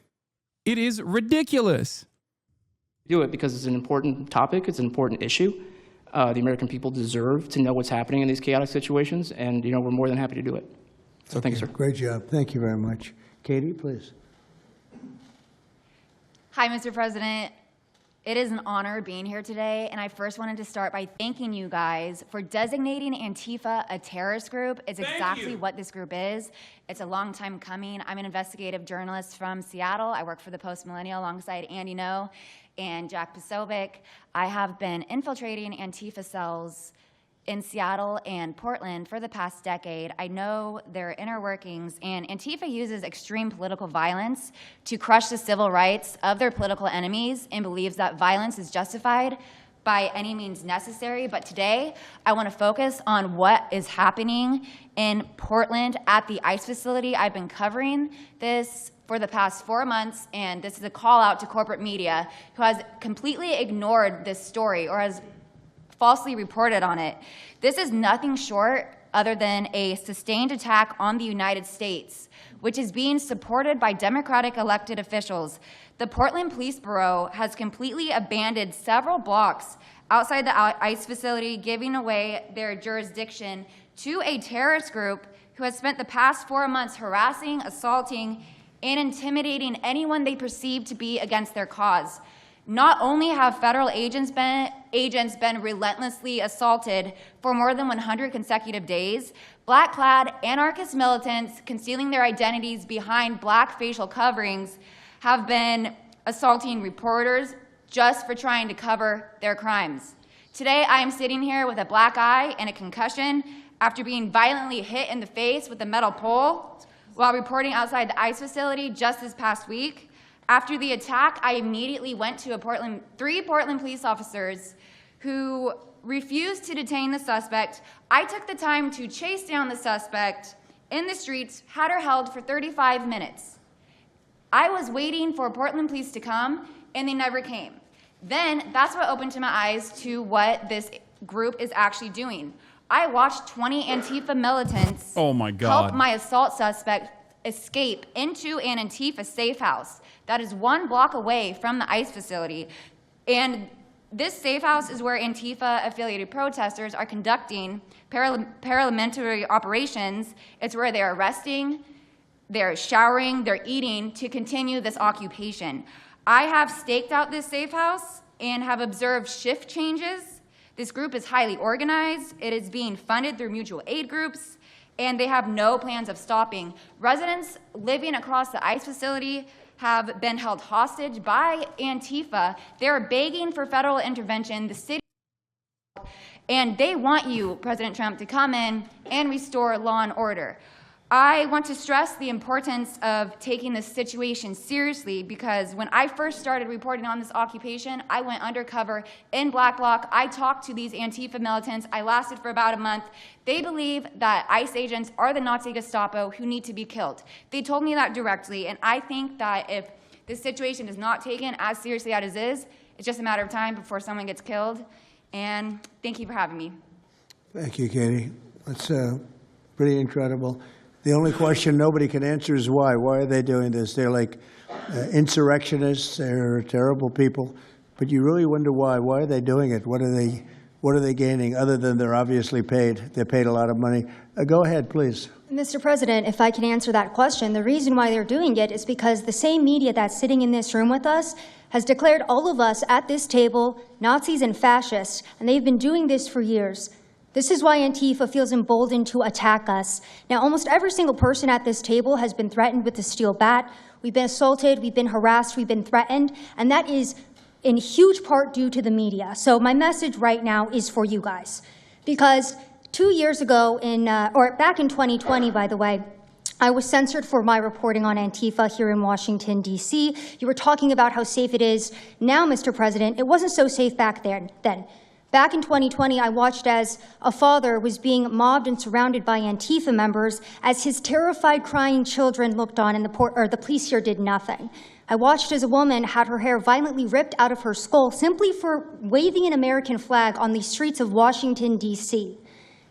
It is ridiculous. Do it because it's an important topic, it's an important issue. The American people deserve to know what's happening in these chaotic situations, and we're more than happy to do it. So thank you, sir. Great job. Thank you very much. Katie, please. Hi, Mr. President. It is an honor being here today, and I first wanted to start by thanking you guys for designating Antifa a terrorist group. It's exactly what this group is. It's a long time coming. I'm an investigative journalist from Seattle. I work for the Post Millennial alongside Andy No and Jack Posobiec. I have been infiltrating Antifa cells in Seattle and Portland for the past decade. I know their inner workings, and Antifa uses extreme political violence to crush the civil rights of their political enemies and believes that violence is justified by any means necessary. But today, I want to focus on what is happening in Portland at the ICE facility. I've been covering this for the past 4 months, and this is a call out to corporate media who has completely ignored this story or has falsely reported on it. This is nothing short other than a sustained attack on the United States, which is being supported by Democratic elected officials. The Portland Police Bureau has completely abandoned several blocks outside the ICE facility, giving away their jurisdiction to a terrorist group who has spent the past 4 months harassing, assaulting, and intimidating anyone they perceive to be against their cause. Not only have federal agents been relentlessly assaulted for more than 100 consecutive days, black-clad anarchist militants concealing their identities behind black facial coverings have been assaulting reporters just for trying to cover their crimes. Today, I am sitting here with a black eye and a concussion after being violently hit in the face with a metal pole while reporting outside the ICE facility just this past week. After the attack, I immediately went to three Portland police officers who refused to detain the suspect. I took the time to chase down the suspect in the streets, had her held for 35 minutes. I was waiting for Portland police to come, and they never came. Then that's what opened my eyes to what this group is actually doing. I watched 20 Antifa militants help my assault suspect escape into an Antifa safe house that is 1 block away from the ICE facility. And this safe house is where Antifa-affiliated protesters are conducting paramilitary operations. It's where they're arresting, they're showering, they're eating to continue this occupation. I have staked out this safe house and have observed shift changes. This group is highly organized. It is being funded through mutual aid groups, and they have no plans of stopping. Residents living across the ICE facility have been held hostage by Antifa. They're begging for federal intervention. The city, and they want you, President Trump, to come in and restore law and order. I want to stress the importance of taking this situation seriously, because when I first started reporting on this occupation, I went undercover in Black Bloc. I talked to these Antifa militants. I lasted for about a month. They believe that ICE agents are the Nazi Gestapo who need to be killed. They told me that directly, and I think that if this situation is not taken as seriously as it is, it's just a matter of time before someone gets killed. And thank you for having me. Thank you, Katie. That's pretty incredible. The only question nobody can answer is why. Why are they doing this? They're like insurrectionists. They're terrible people. But you really wonder why. Why are they doing it? What are they What are they gaining other than they're obviously paid? They're paid a lot of money. Go ahead, please. Mr. President, if I can answer that question, the reason why they're doing it is because the same media that's sitting in this room with us has declared all of us at this table Nazis and fascists, and they've been doing this for years. This is why Antifa feels emboldened to attack us. Now, almost every single person at this table has been threatened with a steel bat. We've been assaulted, we've been harassed, we've been threatened, and that is in huge part due to the media. So my message right now is for you guys, because 2 years ago, back in 2020, by the way, I was censored for my reporting on Antifa here in Washington, D.C. You were talking about how safe it is now, Mr. President. It wasn't so safe back then. Back in 2020, I watched as a father was being mobbed and surrounded by Antifa members as his terrified, crying children looked on and the police here did nothing. I watched as a woman had her hair violently ripped out of her skull simply for waving an American flag on the streets of Washington, D.C.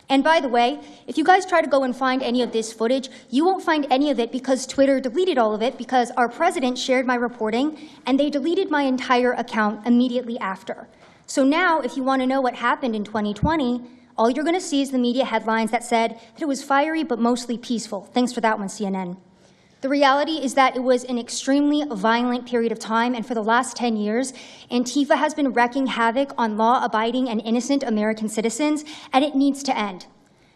And by the way, if you guys try to go and find any of this footage, you won't find any of it because Twitter deleted all of it because our president shared my reporting and they deleted my entire account immediately after. So now, if you want to know what happened in 2020, all you're going to see is the media headlines that said that it was fiery but mostly peaceful. Thanks for that one, CNN. The reality is that it was an extremely violent period of time, and for the last 10 years, Antifa has been wreaking havoc on law-abiding and innocent American citizens, and it needs to end.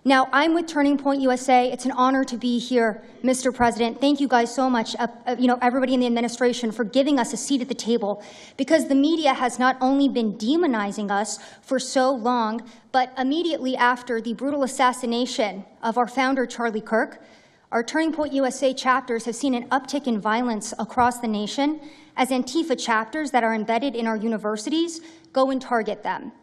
Now, I'm with Turning Point USA. It's an honor to be here, Mr. President. Thank you guys so much, everybody in the administration, for giving us a seat at the table, because the media has not only been demonizing us for so long, but immediately after the brutal assassination of our founder, Charlie Kirk, our Turning Point USA chapters have seen an uptick in violence across the nation as Antifa chapters that are embedded in our universities go and target them.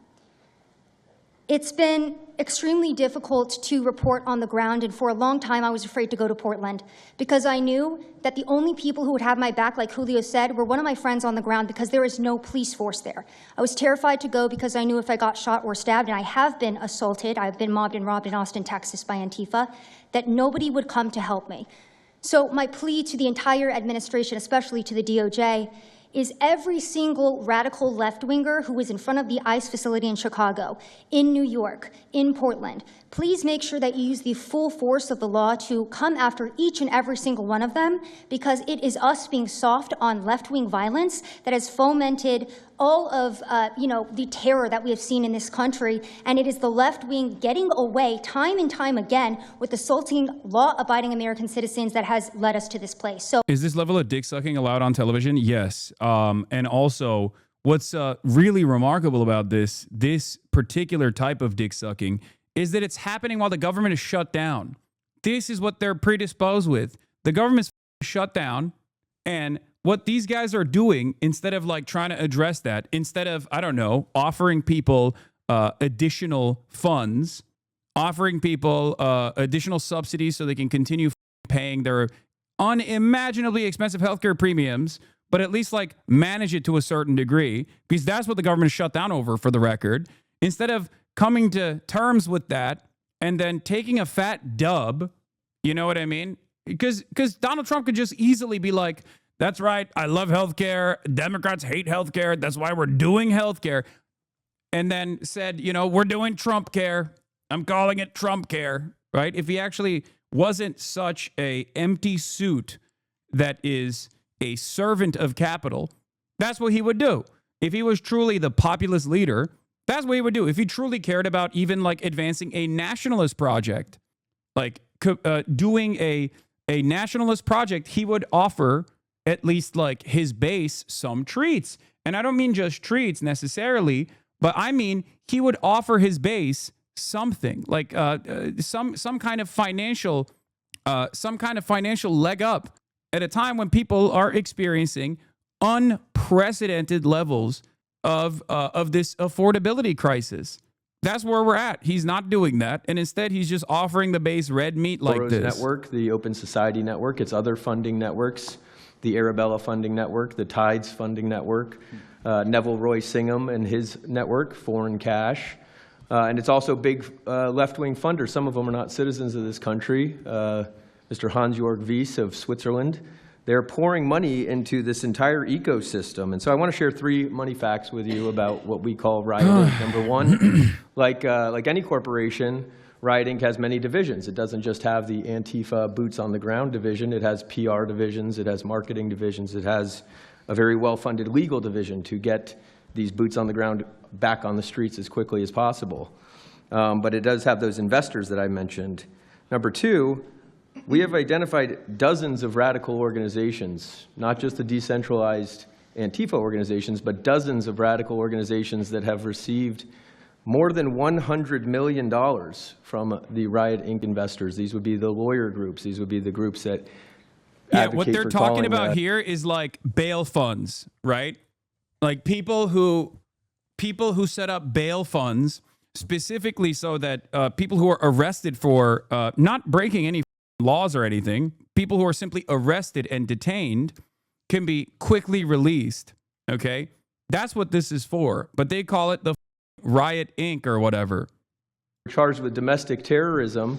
It's been extremely difficult to report on the ground, and for a long time I was afraid to go to Portland because I knew that the only people who would have my back, like Julio said, were one of my friends on the ground because there is no police force there. I was terrified to go because I knew if I got shot or stabbed, and I have been assaulted, I've been mobbed and robbed in Austin, Texas by Antifa, that nobody would come to help me. So my plea to the entire administration, especially to the DOJ, is every single radical left-winger who is in front of the ICE facility in Chicago, in New York, in Portland, please make sure that you use the full force of the law to come after each and every single one of them, because it is us being soft on left-wing violence that has fomented all of the terror that we have seen in this country, and it is the left wing getting away time and time again with assaulting law-abiding American citizens that has led us to this place. So, is this level of dick sucking allowed on television? Yes. And also, what's really remarkable about this particular type of dick sucking is that it's happening while the government is shut down. This is what they're predisposed with. The government's shut down, and what these guys are doing, instead of like trying to address that, instead of, I don't know, offering people additional funds, offering people additional subsidies so they can continue paying their unimaginably expensive healthcare premiums, but at least like manage it to a certain degree, because that's what the government is shut down over, for the record. Instead of coming to terms with that and then taking a fat dub, you know what I mean? Because Donald Trump could just easily be like, that's right, I love healthcare. Democrats hate healthcare. That's why we're doing healthcare. And then said, we're doing Trump care. I'm calling it Trump care, right? If he actually wasn't such a empty suit that is a servant of capital, that's what he would do. If he was truly the populist leader, that's what he would do. If he truly cared about even like advancing a nationalist project, like doing a nationalist project, he would offer at least like his base some treats. And I don't mean just treats necessarily, but I mean he would offer his base something like some kind of financial leg up at a time when people are experiencing unprecedented levels of this affordability crisis. That's where we're at. He's not doing that, and instead he's just offering the base red meat like Soros this. Network, the Open Society Network, its other funding networks, the Arabella funding network, the Tides funding network, Neville Roy Singham and his network, Foreign Cash. And it's also big left-wing funders. Some of them are not citizens of this country. Mr. Hans-Jörg Wyss of Switzerland, They're pouring money into this entire ecosystem. And so I want to share 3 money facts with you about what we call Riot Inc. Number 1, like any corporation, Riot Inc. has many divisions. It doesn't just have the Antifa boots on the ground division. It has PR divisions. It has marketing divisions. It has a very well-funded legal division to get these boots on the ground back on the streets as quickly as possible. But it does have those investors that I mentioned. Number 2, we have identified dozens of radical organizations, not just the decentralized Antifa organizations, but dozens of radical organizations that have received more than $100 million from the Riot Inc. investors. These would be the lawyer groups. These would be the groups that what they're talking about here is like bail funds, right? Like people who set up bail funds specifically so that people who are arrested for not breaking any laws or anything, people who are simply arrested and detained can be quickly released, okay? That's what this is for, but they call it the Riot Inc. or whatever. Charged with domestic terrorism,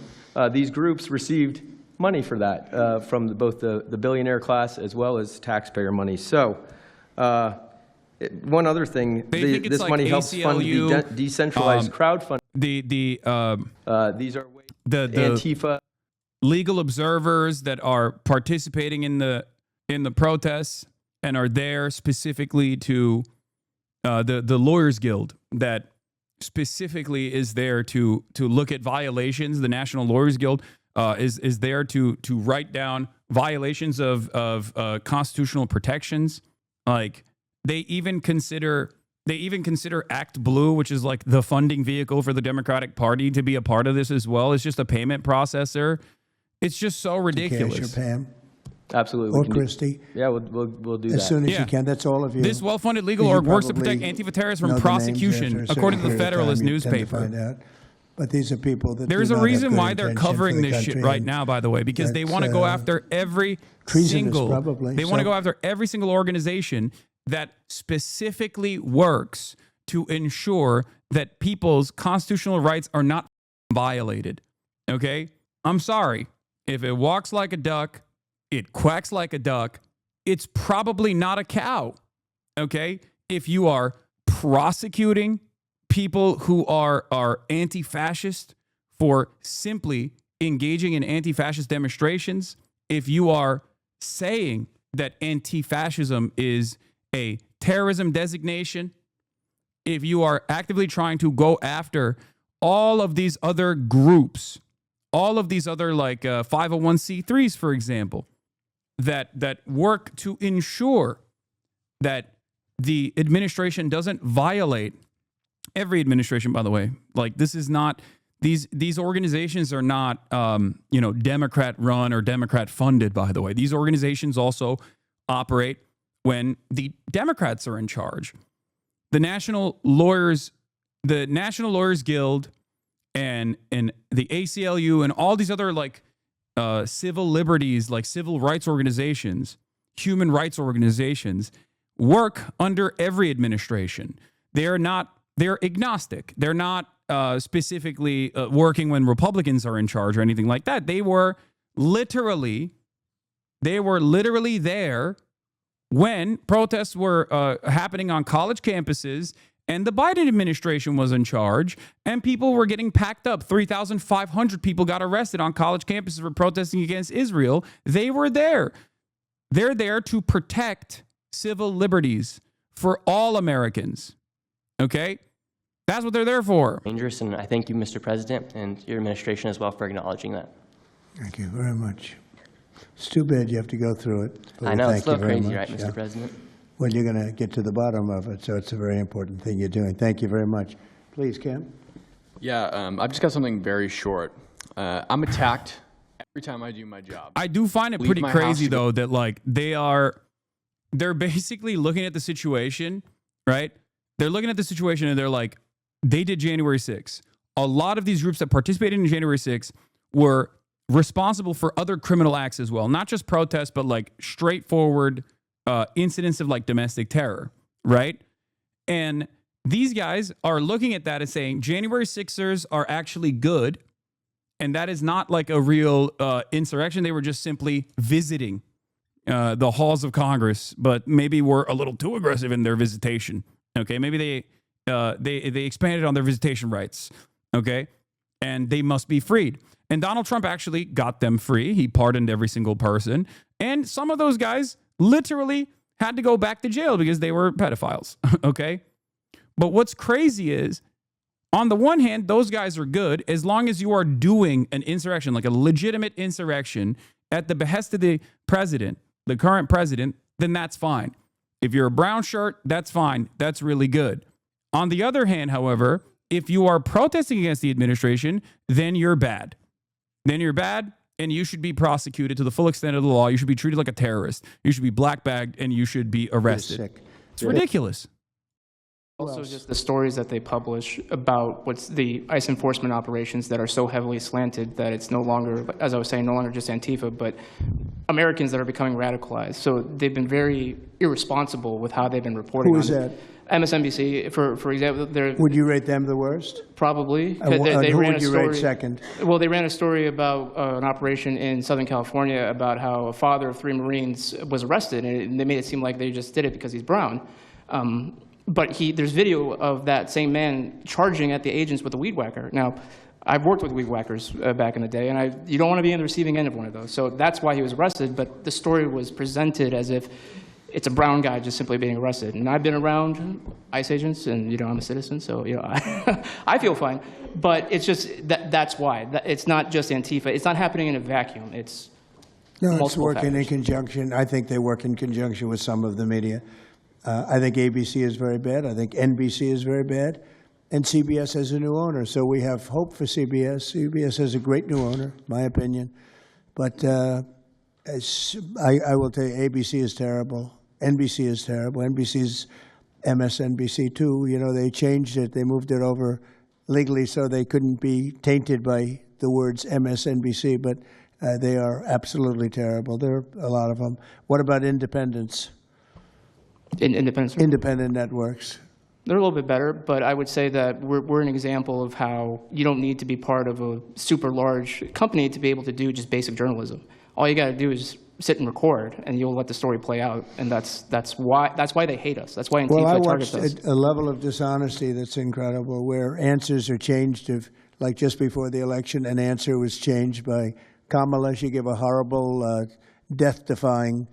these groups received money for that from both the billionaire class as well as taxpayer money. So one other thing, this money helps fund the decentralized crowdfunding. These are the Antifa legal observers that are participating in the protests and are there specifically to the Lawyers Guild that specifically is there to look at violations. The National Lawyers Guild is there to write down violations of constitutional protections. Like they even consider Act Blue, which is like the funding vehicle for the Democratic Party, to be a part of this as well. It's just a payment processor. It's just so ridiculous. Cash or Pam. Absolutely. Or Christie. Yeah, we'll do that. As soon as you can. That's all of you. This well-funded legal org works to protect Antifa terrorists from prosecution, according to the Federalist newspaper. But these are people that there's a reason why they're covering this shit right now, by the way, because they want to go after every single organization that specifically works to ensure that people's constitutional rights are not violated. Okay? I'm sorry. If it walks like a duck, it quacks like a duck, it's probably not a cow. Okay? If you are prosecuting people who are anti-fascist for simply engaging in anti-fascist demonstrations, if you are saying that anti-fascism is a terrorism designation, if you are actively trying to go after all of these other groups, all of these other like 501c3s, for example, that work to ensure that the administration doesn't violate every administration, by the way. Like this is not these organizations are not Democrat run or Democrat funded, by the way. These organizations also operate when the Democrats are in charge. The National Lawyers Guild and the ACLU and all these other like civil liberties, like civil rights organizations, human rights organizations, work under every administration. They're agnostic. They're not specifically working when Republicans are in charge or anything like that. They were literally there when protests were happening on college campuses and the Biden administration was in charge and people were getting packed up. 3,500 people got arrested on college campuses for protesting against Israel. They were there. They're there to protect civil liberties for all Americans. Okay? That's what they're there for. Dangerous, and I thank you, Mr. President, and your administration as well for acknowledging that. Thank you very much. It's too bad you have to go through it. I know, it's a little crazy, right, Mr. President? Well, you're going to get to the bottom of it, so it's a very important thing you're doing. Thank you very much. Please, Cam. Yeah, I've just got something very short. I'm attacked every time I do my job. I do find it pretty crazy, though, that like they're basically looking at the situation, right? They're looking at the situation and they're like, they did January 6th. A lot of these groups that participated in January 6th were responsible for other criminal acts as well. Not just protests, but like straightforward incidents of like domestic terror, right? And these guys are looking at that and saying January 6ers are actually good. And that is not like a real insurrection. They were just simply visiting. the halls of Congress, but maybe were a little too aggressive in their visitation. Okay, maybe they expanded on their visitation rights. Okay, and they must be freed. And Donald Trump actually got them free. He pardoned every single person, and some of those guys literally had to go back to jail because they were pedophiles. Okay, but what's crazy is, on the one hand, those guys are good as long as you are doing an insurrection, like a legitimate insurrection, at the behest of the president, the current president, then that's fine. If you're a brown shirt, that's fine. That's really good. On the other hand, however, if you are protesting against the administration, then you're bad. Then you're bad, and you should be prosecuted to the full extent of the law. You should be treated like a terrorist. You should be black-bagged, and you should be arrested. It's ridiculous. Also, just the stories that they publish about what's the ICE enforcement operations that are so heavily slanted that it's no longer, as I was saying, no longer just Antifa, but Americans that are becoming radicalized. So they've been very irresponsible with how they've been reporting. Who is that? MSNBC, for example. Would you rate them the worst? Probably. Who would you rate second? Well, they ran a story about an operation in Southern California about how a father of 3 Marines was arrested, and they made it seem like they just did it because he's brown. But there's video of that same man charging at the agents with a weed whacker. Now, I've worked with weed whackers back in the day, and you don't want to be on the receiving end of one of those. So that's why he was arrested, but the story was presented as if it's a brown guy just simply being arrested. And I've been around ICE agents, and I'm a citizen, so I feel fine. But it's just that's why. It's not just Antifa. It's not happening in a vacuum. It's it's working in conjunction. I think they work in conjunction with some of the media. I think ABC is very bad. I think NBC is very bad. And CBS has a new owner, so we have hope for CBS. CBS has a great new owner, my opinion. But I will tell you, ABC is terrible. NBC is terrible. NBC's MSNBC too. They changed it. They moved it over legally so they couldn't be tainted by the words MSNBC, but they are absolutely terrible. There are a lot of them. What about independents? Independent networks. They're a little bit better, but I would say that we're an example of how you don't need to be part of a super large company to be able to do just basic journalism. All you got to do is sit and record, and you'll let the story play out. And that's why they hate us. That's why Antifa targets us. Well, I watched a level of dishonesty that's incredible, where answers are changed. Like just before the election, an answer was changed by Kamala. She gave a horrible, death-defying,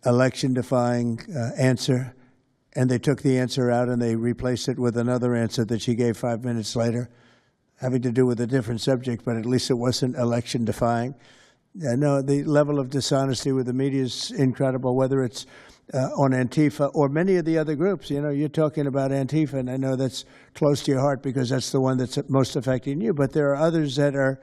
election-defying answer, and they took the answer out and they replaced it with another answer that she gave 5 minutes later, having to do with a different subject, but at least it wasn't election-defying. No, the level of dishonesty with the media is incredible, whether it's on Antifa or many of the other groups. You're talking about Antifa, and I know that's close to your heart because that's the one that's most affecting you, but there are others that are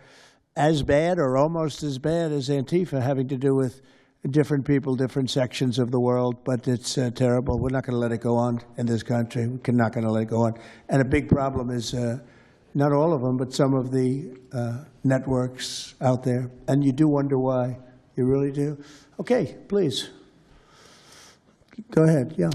as bad or almost as bad as Antifa, having to do with different people, different sections of the world, but it's terrible. We're not going to let it go on in this country. We're not going to let it go on. And a big problem is not all of them, but some of the networks out there. And you do wonder why. You really do. Okay, please. Go ahead. Yeah.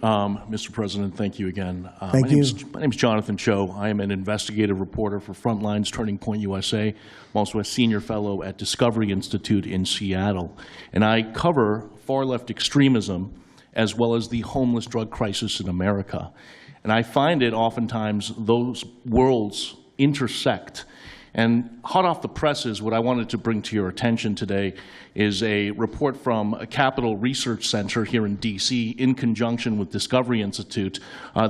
Mr. President, thank you again. Thank you. My name is Jonathan Cho. I am an investigative reporter for Frontlines Turning Point USA. I'm also a senior fellow at Discovery Institute in Seattle. And I cover far-left extremism as well as the homeless drug crisis in America. And I find it oftentimes those worlds intersect. And hot off the presses, what I wanted to bring to your attention today is a report from a Capital Research Center here in D.C. in conjunction with Discovery Institute.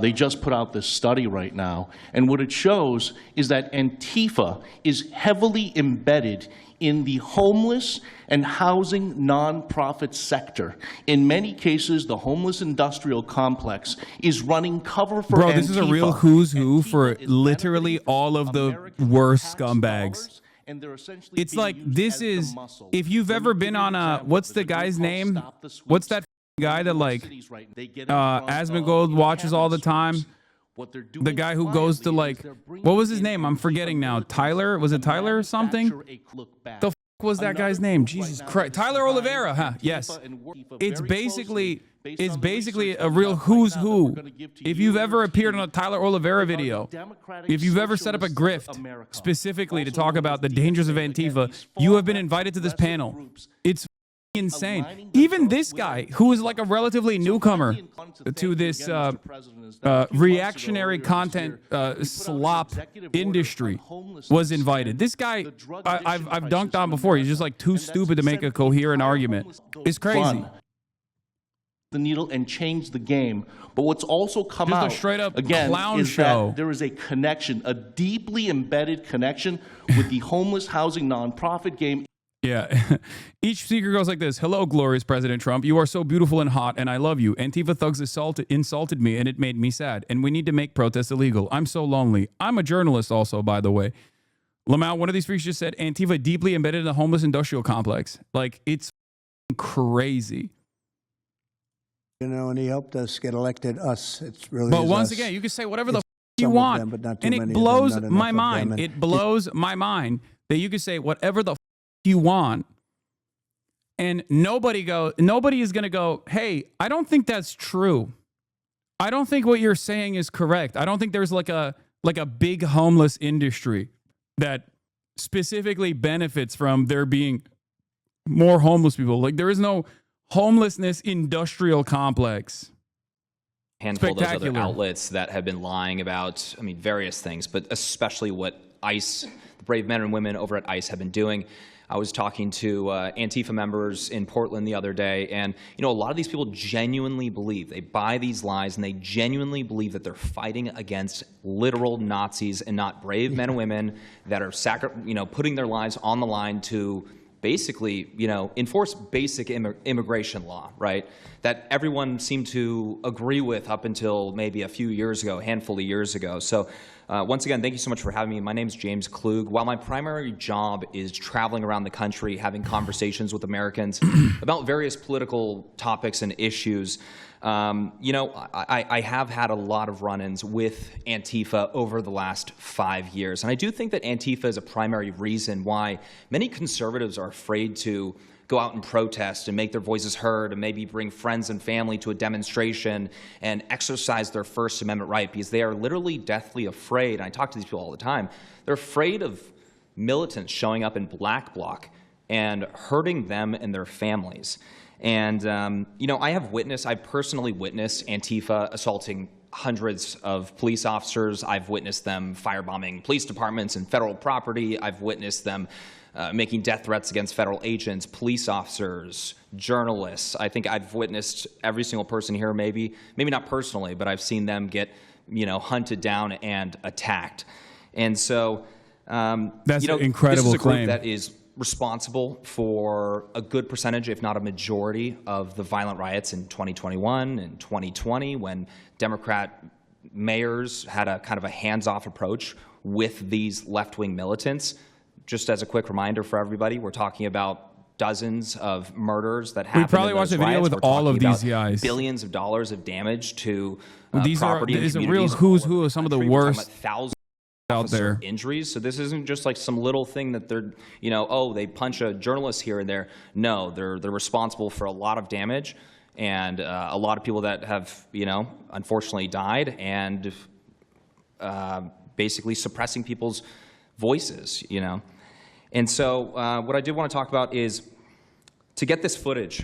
They just put out this study right now. And what it shows is that Antifa is heavily embedded in the homeless and housing nonprofit sector. In many cases, the homeless industrial complex is running cover for Antifa. Bro, this is a real who's who for literally all of the worst scumbags. It's like, this is, if you've ever been on a, what's the guy's name? What's that guy that like Asmongold watches all the time? The guy who goes to like, what was his name? I'm forgetting now. Tyler? Was it Tyler or something? The f was that guy's name? Jesus Christ. Tyler Oliveira, huh? Yes. It's basically a real who's who. If you've ever appeared on a Tyler Oliveira video, if you've ever set up a grift specifically to talk about the dangers of Antifa, you have been invited to this panel. It's insane. Even this guy, who is like a relatively newcomer to this reactionary content slop industry, was invited. This guy, I've dunked on before. He's just like too stupid to make a coherent argument. It's crazy. The needle and change the game. But what's also come Just a out straight up again clown is show. that there is a connection, a deeply embedded connection with the homeless housing nonprofit game. Yeah. Each speaker goes like this. Hello, glorious President Trump. You are so beautiful and hot, and I love you. Antifa thugs insulted me, and it made me sad. And we need to make protests illegal. I'm so lonely. I'm a journalist also, by the way. Lamau, one of these freaks just said, Antifa deeply embedded in the homeless industrial complex. Like, it's crazy. You know, and he helped us get elected, us. It's really But is once us. again, you can say whatever the Some you of want. them, but not too And many it of them, blows not enough my of them. mind. And It blows my mind that you can say whatever the you want. And nobody is going to go, hey, I don't think that's true. I don't think what you're saying is correct. I don't think there's like a big homeless industry that specifically benefits from there being more homeless people. Like, there is no homelessness industrial complex. Handful of those other outlets that have been lying about, I mean, various things, but especially what ICE, the brave men and women over at ICE have been doing. I was talking to Antifa members in Portland the other day, and you know, a lot of these people genuinely believe, they buy these lies, and they genuinely believe that they're fighting against literal Nazis and not brave men and women that are putting their lives on the line to basically, enforce basic immigration law, right? That everyone seemed to agree with up until maybe a few years ago, a handful of years ago. So once again, thank you so much for having me. My name is James Klug. While my primary job is traveling around the country, having conversations with Americans about various political topics and issues, I have had a lot of run-ins with Antifa over the last 5 years. And I do think that Antifa is a primary reason why many conservatives are afraid to go out and protest and make their voices heard and maybe bring friends and family to a demonstration and exercise their First Amendment right, because they are literally deathly afraid. And I talk to these people all the time. They're afraid of militants showing up in black bloc and hurting them and their families. And, I've personally witnessed Antifa assaulting hundreds of police officers. I've witnessed them firebombing police departments and federal property. I've witnessed them making death threats against federal agents, police officers, journalists. I think I've witnessed every single person here, maybe not personally, but I've seen them get, hunted down and attacked. And so, that's an incredible this is a group claim. that is responsible for a good percentage, if not a majority, of the violent riots in 2021 and 2020, when Democrat mayors had a kind of a hands-off approach with these left-wing militants. Just as a quick reminder for everybody, we're talking about dozens of murders that happened. We probably in watched those a video riots. with We're all of talking these about guys. Billions of dollars of damage to These property and is a real communities who's all over who of some of the country. We're talking worst about thousands out there. injuries. So this isn't just like some little thing that they're, they punch a journalist here and there. No, they're responsible for a lot of damage and a lot of people that have, unfortunately died and basically suppressing people's voices, And so what I did want to talk about is to get this footage,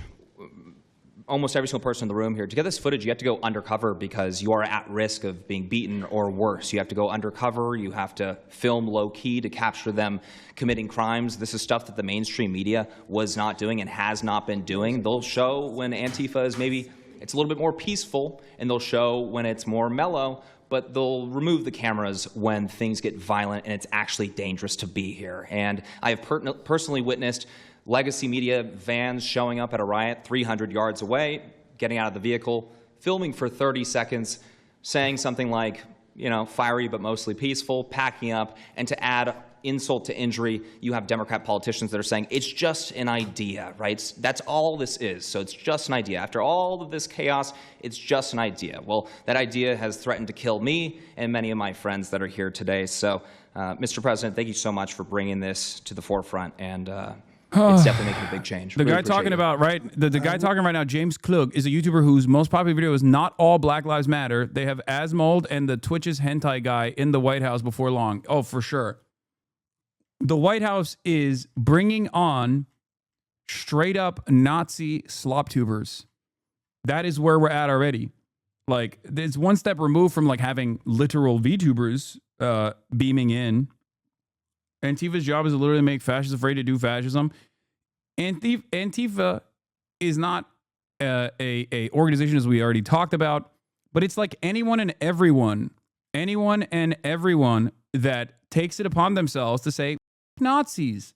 almost every single person in the room here, to get this footage, you have to go undercover because you are at risk of being beaten or worse. You have to go undercover. You have to film low-key to capture them committing crimes. This is stuff that the mainstream media was not doing and has not been doing. They'll show when Antifa is maybe, it's a little bit more peaceful, and they'll show when it's more mellow, but they'll remove the cameras when things get violent and it's actually dangerous to be here. And I have personally witnessed legacy media vans showing up at a riot 300 yards away, getting out of the vehicle, filming for 30 seconds, saying something like, fiery but mostly peaceful, packing up, and to add insult to injury, you have Democrat politicians that are saying, it's just an idea, right? That's all this is, so it's just an idea. After all of this chaos, it's just an idea. Well, that idea has threatened to kill me and many of my friends that are here today. So, Mr. President, thank you so much for bringing this to the forefront, and it's definitely making a big change. The Really guy talking appreciate it. about, right, the guy talking right now, James Klug, is a YouTuber whose most popular video is not all Black Lives Matter. They have Asmold and the Twitch's hentai guy in the White House before long. Oh, for sure. The White House is bringing on straight up Nazi slop tubers. That is where we're at already. Like, it's one step removed from like having literal VTubers beaming in. Antifa's job is to literally make fascists afraid to do fascism. Antifa is not a organization, as we already talked about, but it's like anyone and everyone that takes it upon themselves to say Nazis.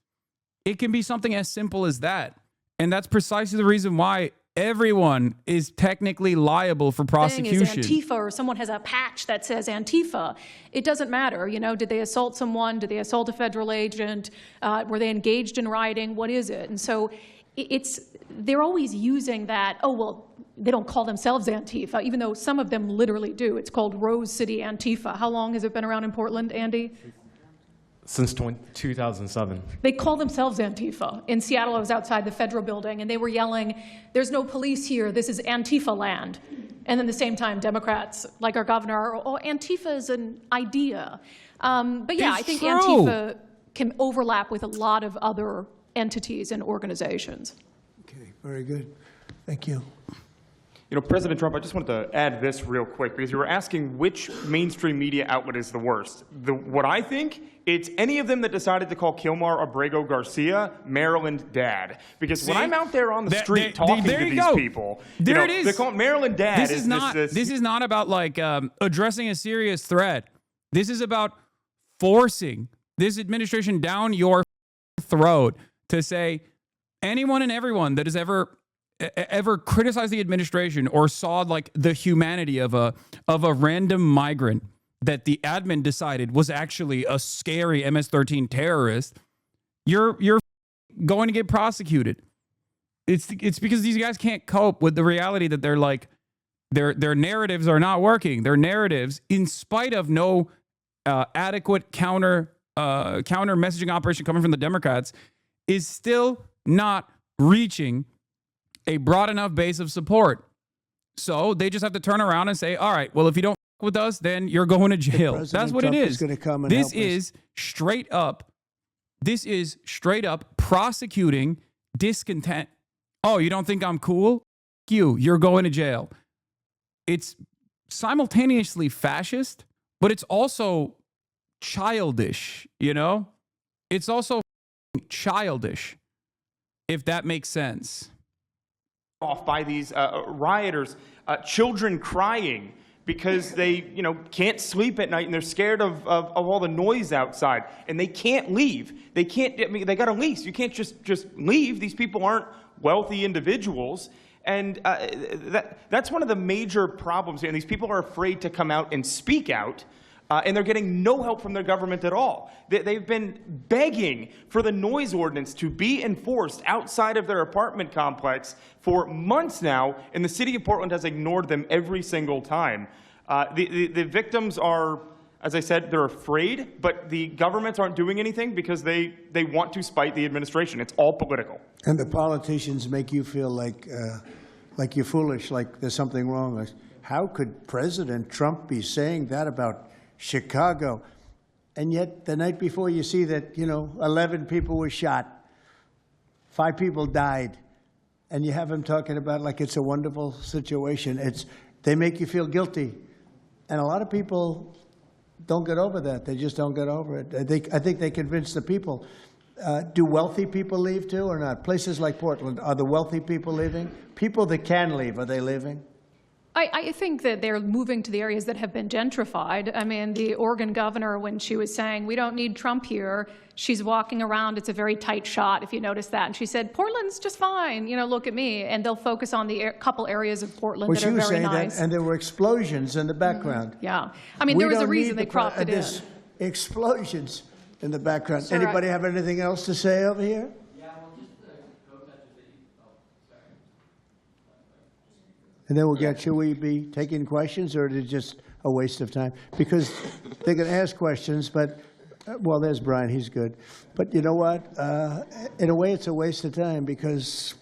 It can be something as simple as that. And that's precisely the reason why everyone is technically liable for prosecution. Thing is Antifa, or someone has a patch that says Antifa. It doesn't matter. You know, did they assault someone? Did they assault a federal agent? Were they engaged in rioting? What is it? And so they're always using that, oh, well, they don't call themselves Antifa, even though some of them literally do. It's called Rose City Antifa. How long has it been around in Portland, Andy? Since 2007. They call themselves Antifa. In Seattle, I was outside the federal building, and they were yelling, there's no police here, this is Antifa land. And then at the same time, Democrats, like our governor, oh, Antifa is an idea. But yeah, I think Antifa can overlap with a lot of other entities and organizations. Okay, very good. Thank you. You know, President Trump, I just wanted to add this real quick, because you were asking which mainstream media outlet is the worst. What I think, it's any of them that decided to call Kilmar Abrego Garcia Maryland Dad. Because when I'm out there on the street talking to these people, there it is. They call it Maryland Dad. This is not about like addressing a serious threat. This is about forcing this administration down your throat to say anyone and everyone that has ever criticized the administration or saw like the humanity of a random migrant that the admin decided was actually a scary MS-13 terrorist, you're going to get prosecuted. It's because these guys can't cope with the reality that they're like their narratives are not working. Their narratives, in spite of no adequate counter messaging operation coming from the Democrats, is still not reaching a broad enough base of support. So they just have to turn around and say, all right, well, if you don't fuck with us, then you're going to jail. That's what Trump it is. Going to come and this help is straight up prosecuting discontent. Oh, you don't think I'm cool? You're going to jail. It's simultaneously fascist, but it's also childish, you know? It's also childish, if that makes sense. Off by these rioters, children crying because they, can't sleep at night and they're scared of all the noise outside, and they can't leave. They can't. I mean, they got a lease. You can't just leave. These people aren't wealthy individuals, and that's one of the major problems here. And these people are afraid to come out and speak out. And they're getting no help from their government at all. They've been begging for the noise ordinance to be enforced outside of their apartment complex for months now, and the city of Portland has ignored them every single time. The victims are, as I said, they're afraid, but the governments aren't doing anything because they want to spite the administration. It's all political. And the politicians make you feel like you're foolish, like there's something wrong. Like, how could President Trump be saying that about Chicago? And yet the night before you see that, 11 people were shot, 5 people died, and you have him talking about like it's a wonderful situation. They make you feel guilty. And a lot of people don't get over that. They just don't get over it. I think they convince the people. Do wealthy people leave too or not? Places like Portland, are the wealthy people leaving? People that can leave, are they leaving? I think that they're moving to the areas that have been gentrified. I mean, the Oregon governor, when she was saying, we don't need Trump here, she's walking around. It's a very tight shot, if you notice that. And she said, Portland's just fine. Look at me. And they'll focus on the couple areas of Portland that are very nice. Well, she was saying that, and there were explosions in the background. Yeah. I mean, there was a reason they cropped it in. Explosions in the background. So anybody have anything else to say over here? And then should we be taking questions, or is it just a waste of time? Because they're going to ask questions, but, well, there's Brian, he's good. But you know what? In a way, it's a waste of time, because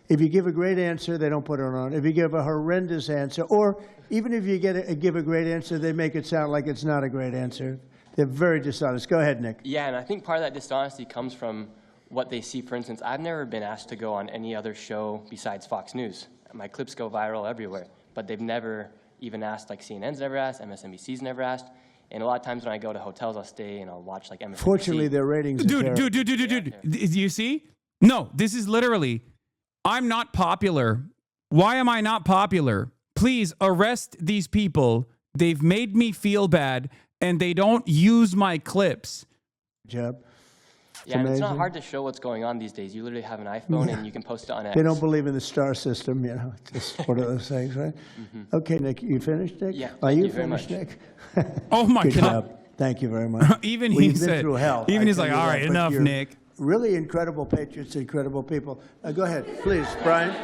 if you give a great answer, they don't put it on. If you give a horrendous answer, or even if you give a great answer, they make it sound like it's not a great answer. They're very dishonest. Go ahead, Nick. Yeah, and I think part of that dishonesty comes from what they see. For instance, I've never been asked to go on any other show besides Fox News. My clips go viral everywhere, but they've never even asked, like CNN's never asked, MSNBC's never asked. And a lot of times when I go to hotels, I'll stay and I'll watch like MSNBC. Fortunately, their ratings are terrible. Dude. You see? No, this is literally, I'm not popular. Why am I not popular? Please arrest these people. They've made me feel bad, and they don't use my clips. Job. Yeah, and it's not hard to show what's going on these days. You literally have an iPhone and you can post it on X. They don't believe in the star system, you know. It's just one of those things, right? Okay, Nick, you finished, Nick? Yeah, Are thank you you very finished, much. Nick? Oh my Good God. job. Thank you very much. Even Well, he you've been said, through hell. even I he's tell like, you all that, right, but enough, you're Nick. Really incredible patriots, incredible people. Go ahead, please, Brian.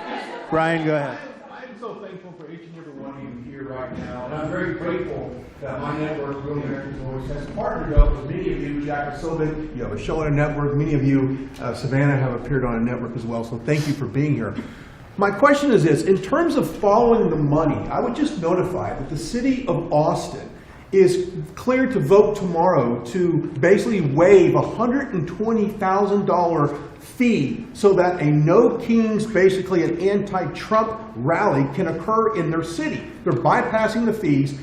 Brian, go ahead. I'm so thankful for each and every one of you here right now, and I'm very grateful that my network, Real America's Voice, has partnered up with many of you. Jack is so big, you have a show on a network. Many of you, Savannah, have appeared on a network as well, so thank you for being here. My question is this: in terms of following the money, I would just notify that the city of Austin is cleared to vote tomorrow to basically waive a $120,000 fee so that a No Kings, basically an anti-Trump rally, can occur in their city. They're bypassing the fees,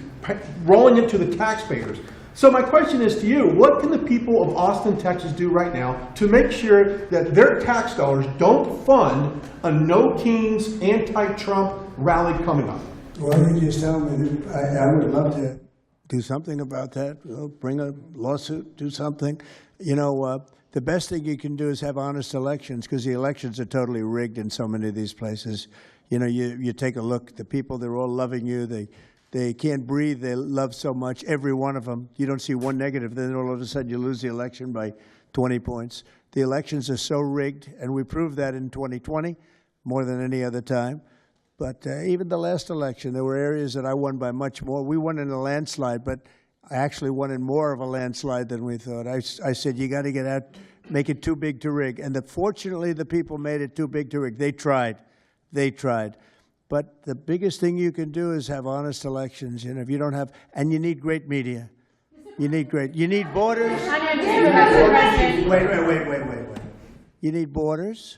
rolling it to the taxpayers. So my question is to you: what can the people of Austin, Texas do right now to make sure that their tax dollars don't fund a No Kings anti-Trump rally coming up? Well, you just tell me. I would love to do something about that. You know, bring a lawsuit, do something. You know, the best thing you can do is have honest elections, because the elections are totally rigged in so many of these places. You know, you take a look. The people, they're all loving you. They can't breathe. They love so much, every one of them. You don't see one negative. Then all of a sudden you lose the election by 20 points. The elections are so rigged, and we proved that in 2020 more than any other time. But even the last election, there were areas that I won by much more. We won in a landslide, but I actually won in more of a landslide than we thought. I said, you got to get out, make it too big to rig. And fortunately, the people made it too big to rig. They tried. But the biggest thing you can do is have honest elections. You know, if you don't have, and you need great media. You need borders. Wait. You need borders.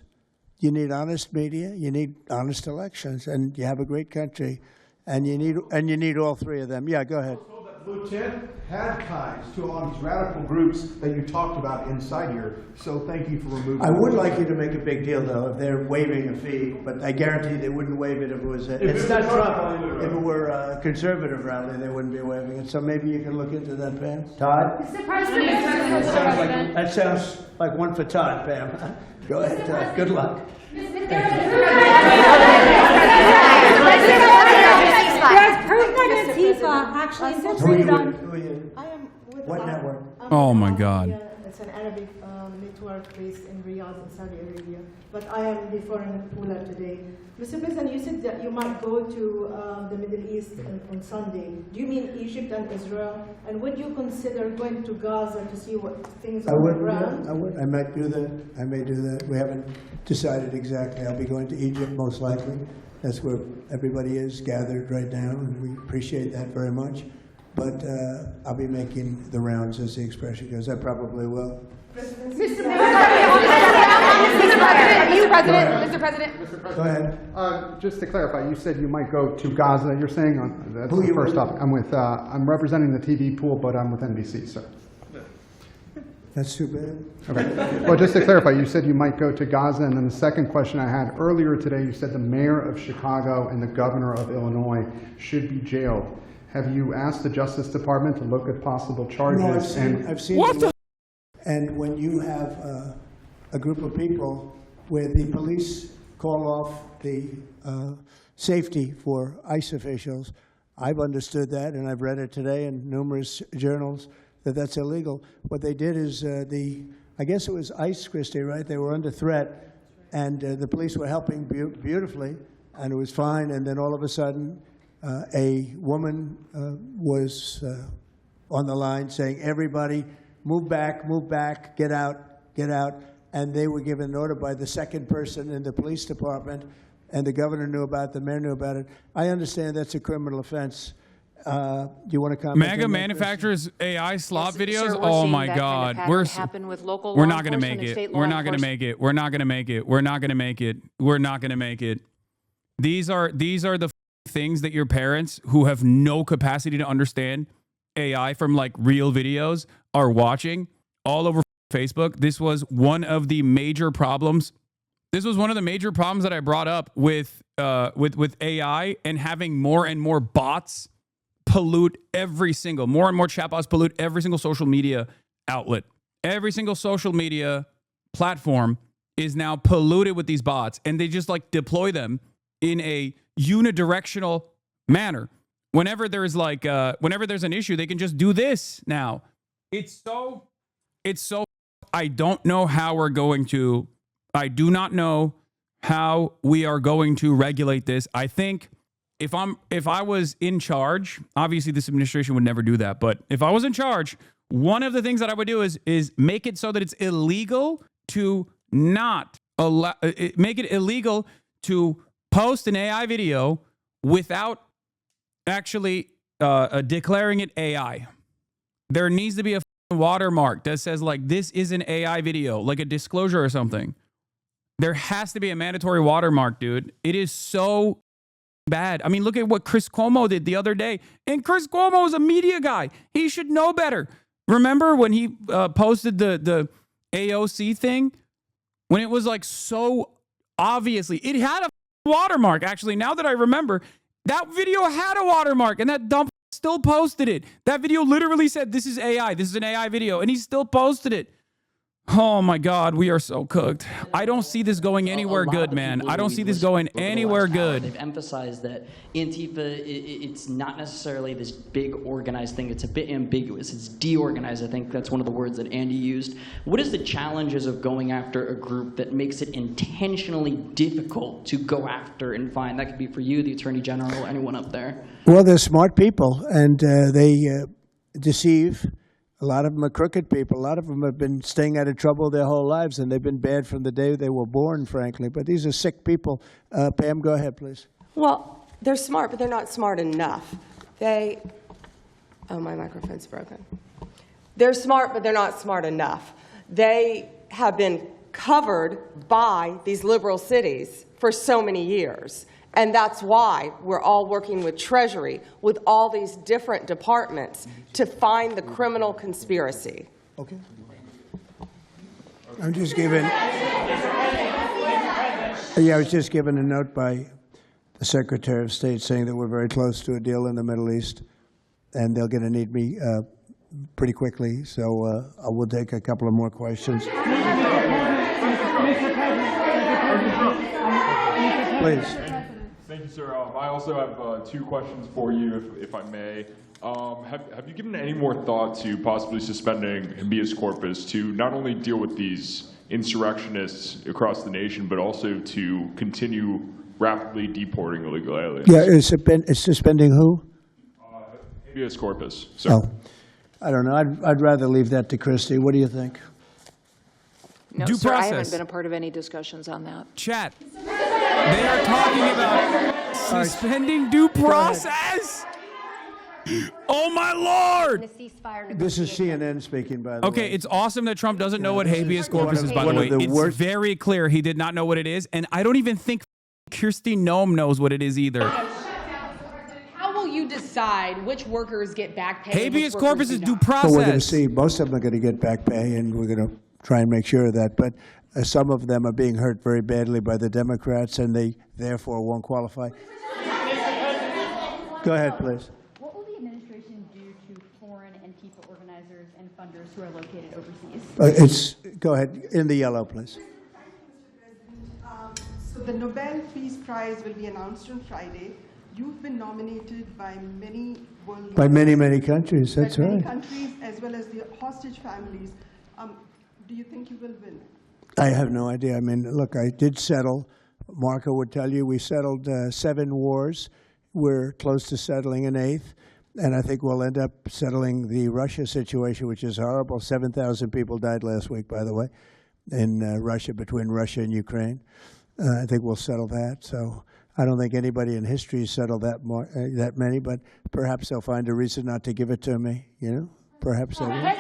You need honest media. You need honest elections, and you have a great country, and you need all three of them. Yeah, go ahead. Lieutenant had ties to all these radical groups that you talked about inside here, so thank you for removing I would like you to make a big deal, though, if they're waiving a fee, but I guarantee they wouldn't waive it if it was it's not Trump. If it were a conservative rally, they wouldn't be waiving it. So maybe you can look into that, Pam. Todd? Mr. President. That sounds like one for Todd, Pam. Go ahead, Todd. Good luck. There's proof that Antifa actually infiltrated on. What network? Oh my God. It's an Arabic network based in Riyadh in Saudi Arabia. But I am before in Pula today. Mr. President, you said that you might go to the Middle East on Sunday. Do you mean Egypt and Israel? And would you consider going to Gaza to see what things are on the ground? I would. I might do that. I may do that. We haven't decided exactly. I'll be going to Egypt most likely. That's where everybody is gathered right now, and we appreciate that very much. But I'll be making the rounds, as the expression goes. I probably will. Mr. President. Go ahead. Just to clarify, you said you might go to Gaza. You're saying that's the first topic. I'm representing the TV pool, but I'm with NBC, sir. That's too bad. Okay. Well, just to clarify, you said you might go to Gaza, and then the second question I had earlier today, you said the mayor of Chicago and the governor of Illinois should be jailed. Have you asked the Justice Department to look at possible charges? No, I've seen what the. And when you have a group of people where the police call off the safety for ICE officials, I've understood that, and I've read it today in numerous journals, that that's illegal. What they did is I guess it was ICE, Christie, right? They were under threat, and the police were helping beautifully, and it was fine. And then all of a sudden, a woman was on the line saying, "Everybody, move back, get out." And they were given an order by the second person in the police department, and the governor knew about it, the mayor knew about it. I understand that's a criminal offense. Do you want to comment? MAGA on that, manufacturers AI slop Yes, videos. sir, we're Oh seeing my that kind of God, pattern happen with local we're law not going to enforcement make and it. state We're law not going to make it. We're not going to make it. We're not going to make it. We're not going to make it. These are the things that your parents who have no capacity to understand AI from like real videos are watching all over Facebook. This was one of the major problems. This was one of the major problems that I brought up with AI and having more and more bots pollute more and more chatbots pollute every single social media outlet. Every single social media platform is now polluted with these bots, and they just like deploy them in a unidirectional manner. Whenever there's an issue, they can just do this now. It's so I don't know how we're going to, I do not know how we are going to regulate this. I think if I was in charge, obviously this administration would never do that, but if I was in charge, one of the things that I would do is make it so that it's illegal to not allow, make it illegal to post an AI video without actually declaring it AI. There needs to be a watermark that says like, this is an AI video, like a disclosure or something. There has to be a mandatory watermark, dude. It is so bad. I mean, look at what Chris Cuomo did the other day. And Chris Cuomo is a media guy. He should know better. Remember when he posted the AOC thing? When it was like so obviously, it had a watermark. Actually, now that I remember, that video had a watermark and that dump still posted it. That video literally said, this is AI. This is an AI video. And he still posted it. Oh my God, we are so cooked. I don't see this going anywhere good, man. I don't see this going anywhere good. They've emphasized that Antifa, it's not necessarily this big organized thing. It's a bit ambiguous. It's deorganized. I think that's one of the words that Andy used. What is the challenges of going after a group that makes it intentionally difficult to go after and find? That could be for you, the Attorney General, anyone up there. Well, they're smart people, and they deceive. A lot of them are crooked people. A lot of them have been staying out of trouble their whole lives, and they've been bad from the day they were born, frankly. But these are sick people. Pam, go ahead, please. Well, they're smart, but they're not smart enough. Oh, my microphone's broken. They're smart, but they're not smart enough. They have been covered by these liberal cities for so many years. And that's why we're all working with Treasury, with all these different departments, to find the criminal conspiracy. Okay. I'm just giving. Yeah, I was just given a note by the Secretary of State saying that we're very close to a deal in the Middle East, and they're going to need me pretty quickly. So I will take a couple of more questions. Please. Thank you, sir. I also have two questions for you, if I may. Have you given any more thought to possibly suspending habeas corpus to not only deal with these insurrectionists across the nation, but also to continue rapidly deporting illegal aliens? Yeah, it's suspending who? Habeas corpus, sir. Oh, I don't know. I'd rather leave that to Christie. What do you think? No, Due sir, I process. haven't been a part of any discussions on that. Chat. They are talking about suspending due process. Oh my Lord! This is CNN speaking, by the way. Okay, it's awesome that Trump doesn't know what habeas corpus is, by the way. It's very clear he did not know what it is, and I don't even think Kirsty Noem knows what it is either. How will you decide which workers get back pay? Habeas corpus is due process. Well, we're going to see. Most of them are going to get back pay, and we're going to try and make sure of that. But some of them are being hurt very badly by the Democrats, and they therefore won't qualify. Go ahead, please. What will the administration do to foreign Antifa organizers and funders who are located overseas? Go ahead. In the yellow, please. So the Nobel Peace Prize will be announced on Friday. You've been nominated by many world By many, many countries. That's by many right. countries, as well as the hostage families. Do you think you will win? I have no idea. I mean, look, I did settle. Marco would tell you we settled 7 wars. We're close to settling an 8th. And I think we'll end up settling the Russia situation, which is horrible. 7,000 people died last week, by the way, in Russia, between Russia and Ukraine. I think we'll settle that. So I don't think anybody in history has settled that many, but perhaps they'll find a reason not to give it to me, you know? Perhaps they will.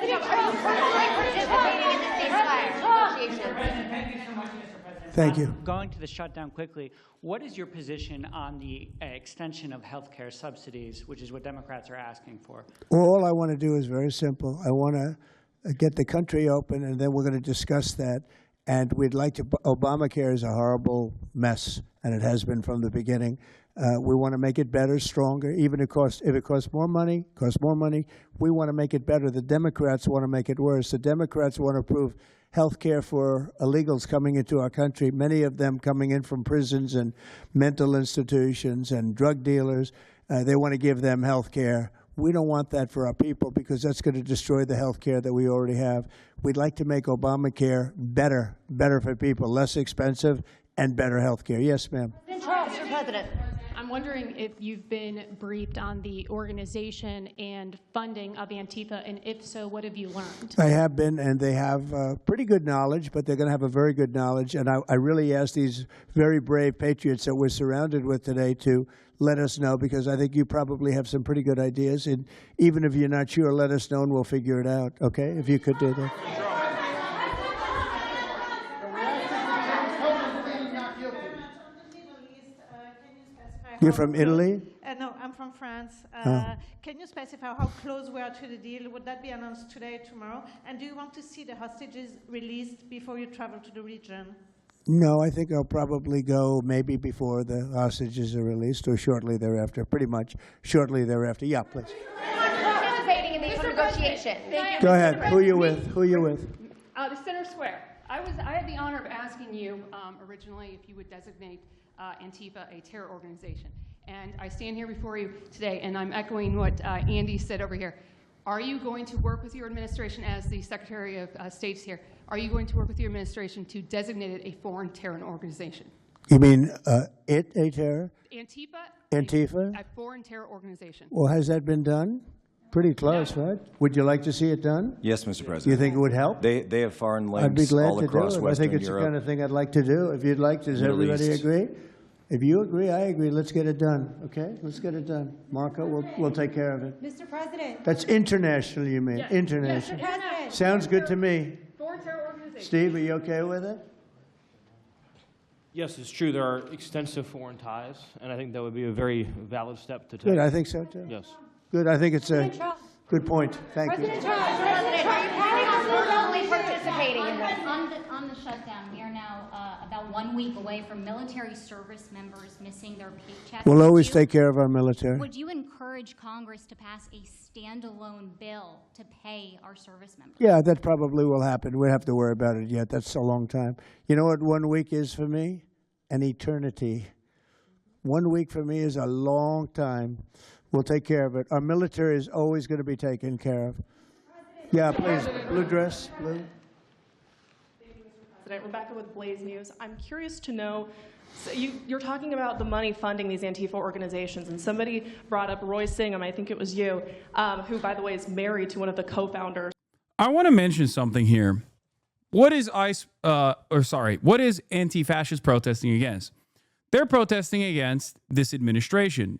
Thank you. Going to the shutdown quickly, what is your position on the extension of health care subsidies, which is what Democrats are asking for? Well, all I want to do is very simple. I want to get the country open, and then we're going to discuss that. And we'd like to, Obamacare is a horrible mess, and it has been from the beginning. We want to make it better, stronger, even if it costs more money, we want to make it better. The Democrats want to make it worse. The Democrats want to approve health care for illegals coming into our country, many of them coming in from prisons and mental institutions and drug dealers. They want to give them health care. We don't want that for our people because that's going to destroy the health care that we already have. We'd like to make Obamacare better for people, less expensive and better health care. Yes, ma'am. Mr. President, I'm wondering if you've been briefed on the organization and funding of Antifa, and if so, what have you learned? I have been, and they have pretty good knowledge, but they're going to have a very good knowledge. And I really ask these very brave patriots that we're surrounded with today to let us know, because I think you probably have some pretty good ideas. And even if you're not sure, let us know and we'll figure it out, okay? If you could do that. You're from Italy? No, I'm from France. Can you specify how close we are to the deal? Would that be announced today, tomorrow? And do you want to see the hostages released before you travel to the region? No, I think I'll probably go maybe before the hostages are released or shortly thereafter, pretty much shortly thereafter. Yeah, please. Participating in these negotiations. Go ahead. Who are you with? Who are you with? The Center Square. I had the honor of asking you originally if you would designate Antifa a terror organization. And I stand here before you today, and I'm echoing what Andy said over here. Are you going to work with your administration as the Secretary of State's here? Are you going to work with your administration to designate it a foreign terror organization? You mean a terror? Antifa? A foreign terror organization. Well, has that been done? Pretty close, right? Would you like to see it done? Yes, Mr. President. You think it would help? They have foreign links I'd be glad all to across do it. Western I think it's Europe. the kind of thing I'd like to do. If you'd like, does Middle everybody East. agree? If you agree, I agree. Let's get it done, okay? Let's get it done. Marco, we'll take care of it. Mr. President. That's international, you mean? Yes. International. Mr. President. Sounds good to me. Foreign terror organization. Steve, are you okay with it? Yes, it's true. There are extensive foreign ties, and I think that would be a very valid step to take. Good, I think so too. Yes. Good, I think it's a good point. Thank you. President Trump, are you planning on fully participating in this? On the shutdown, we are now about 1 week away from military service members missing their paychecks. We'll always take care of our military. Would you encourage Congress to pass a standalone bill to pay our service members? Yeah, that probably will happen. We don't have to worry about it yet. That's a long time. You know what 1 week is for me? An eternity. 1 week for me is a long time. We'll take care of it. Our military is always going to be taken care of. Yeah, please. Blue dress, blue. President, Rebecca with Blaze News. I'm curious to know, so you're talking about the money funding these Antifa organizations, and somebody brought up Roy Singham, I think it was you, who, by the way, is married to one of the co-founders. I want to mention something here. What is what is anti-fascist protesting against? They're protesting against this administration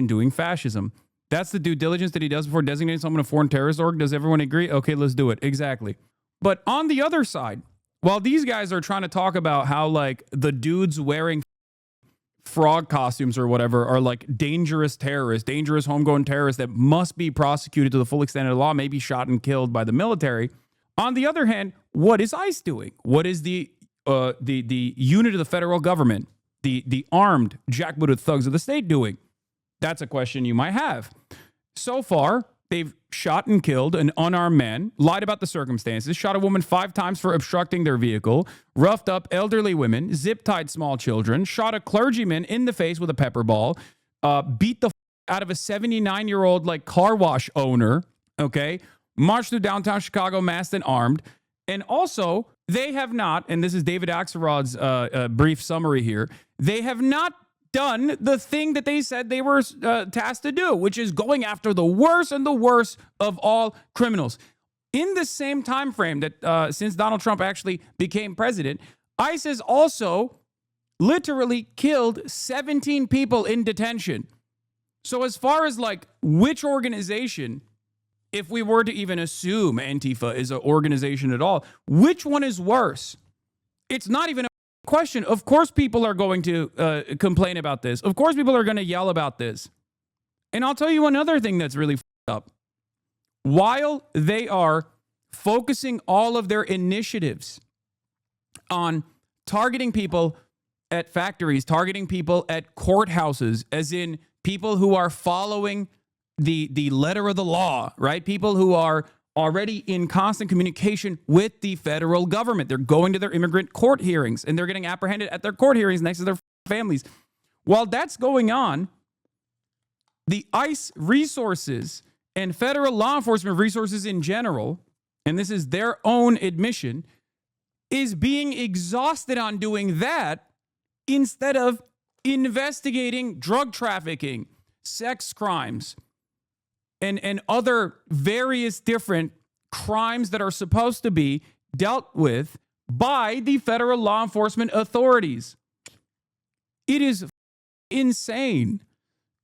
doing fascism. That's the due diligence that he does before designating someone a foreign terrorist org. Does everyone agree? Okay, let's do it. Exactly. But on the other side, while these guys are trying to talk about how like the dudes wearing frog costumes or whatever are like dangerous terrorists, dangerous homegrown terrorists that must be prosecuted to the full extent of the law, maybe shot and killed by the military. On the other hand, what is ICE doing? What is the unit of the federal government, the armed jackbooted thugs of the state doing? That's a question you might have. So far, they've shot and killed an unarmed man, lied about the circumstances, shot a woman 5 times for obstructing their vehicle, roughed up elderly women, zip-tied small children, shot a clergyman in the face with a pepper ball, beat the out of a 79-year-old like car wash owner, okay? Marched through downtown Chicago masked and armed. And also, they have not, and this is David Axelrod's brief summary here, they have not done the thing that they said they were tasked to do, which is going after the worst and the worst of all criminals. In the same time frame that since Donald Trump actually became president, ICE has also literally killed 17 people in detention. So as far as like which organization, if we were to even assume Antifa is an organization at all, which one is worse? It's not even a question. Of course people are going to complain about this. Of course people are going to yell about this. And I'll tell you another thing that's really up. While they are focusing all of their initiatives on targeting people at factories, targeting people at courthouses, as in people who are following the letter of the law, right? People who are already in constant communication with the federal government. They're going to their immigrant court hearings and they're getting apprehended at their court hearings next to their families. While that's going on, the ICE resources and federal law enforcement resources in general, and this is their own admission, is being exhausted on doing that instead of investigating drug trafficking, sex crimes, and other various different crimes that are supposed to be dealt with by the federal law enforcement authorities. It is insane.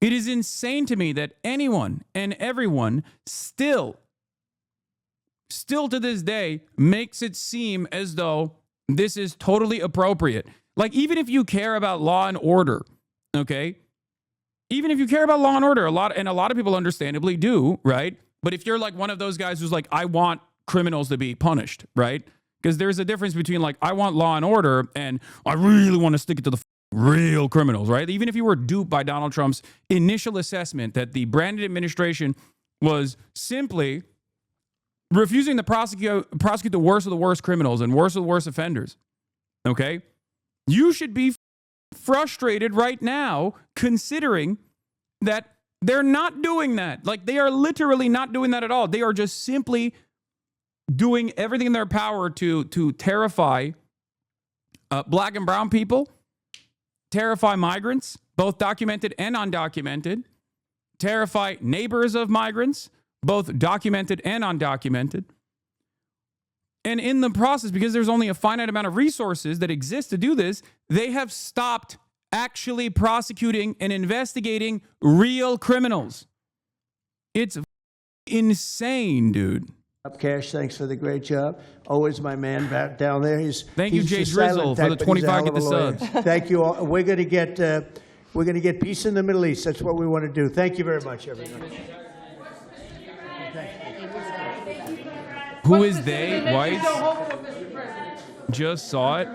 It is insane to me that anyone and everyone still to this day makes it seem as though this is totally appropriate. Like, even if you care about law and order, okay? Even if you care about law and order, a lot of people understandably do, right? But if you're like one of those guys who's like, I want criminals to be punished, right? Because there's a difference between like, I want law and order and I really want to stick it to the real criminals, right? Even if you were duped by Donald Trump's initial assessment that the Brandon administration was simply refusing to prosecute the worst of the worst criminals and worst of the worst offenders, okay? You should be frustrated right now considering that they're not doing that. Like, they are literally not doing that at all. They are just simply doing everything in their power to terrify black and brown people, terrify migrants, both documented and undocumented, terrify neighbors of migrants, both documented and undocumented. And in the process, because there's only a finite amount of resources that exist to do this, they have stopped actually prosecuting and investigating real criminals. It's insane, dude. Cash, thanks for the great job. Always my man back down there. Thank you, Jay the silent Drizzle, for type, the but he's a 25 hell get of a the lawyer. subs. Thank you all. We're going to get peace in the Middle East. That's what we want to do. Thank you very much, everybody. Who is they? Whites? Just saw it.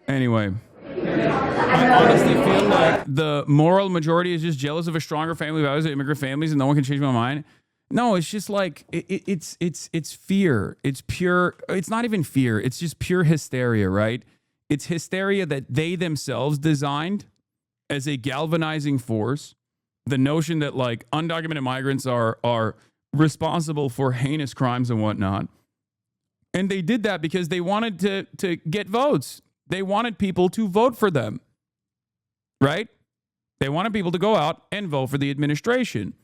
Anyway, I honestly feel like the moral majority is just jealous of a stronger family values of immigrant families, and no one can change my mind. No, it's just like it's fear. It's pure. It's not even fear. It's just pure hysteria, right? It's hysteria that they themselves designed as a galvanizing force. The notion that like undocumented migrants are responsible for heinous crimes and whatnot, and they did that because they wanted to get votes. They wanted people to vote for them, right? They wanted people to go out and vote for the administration.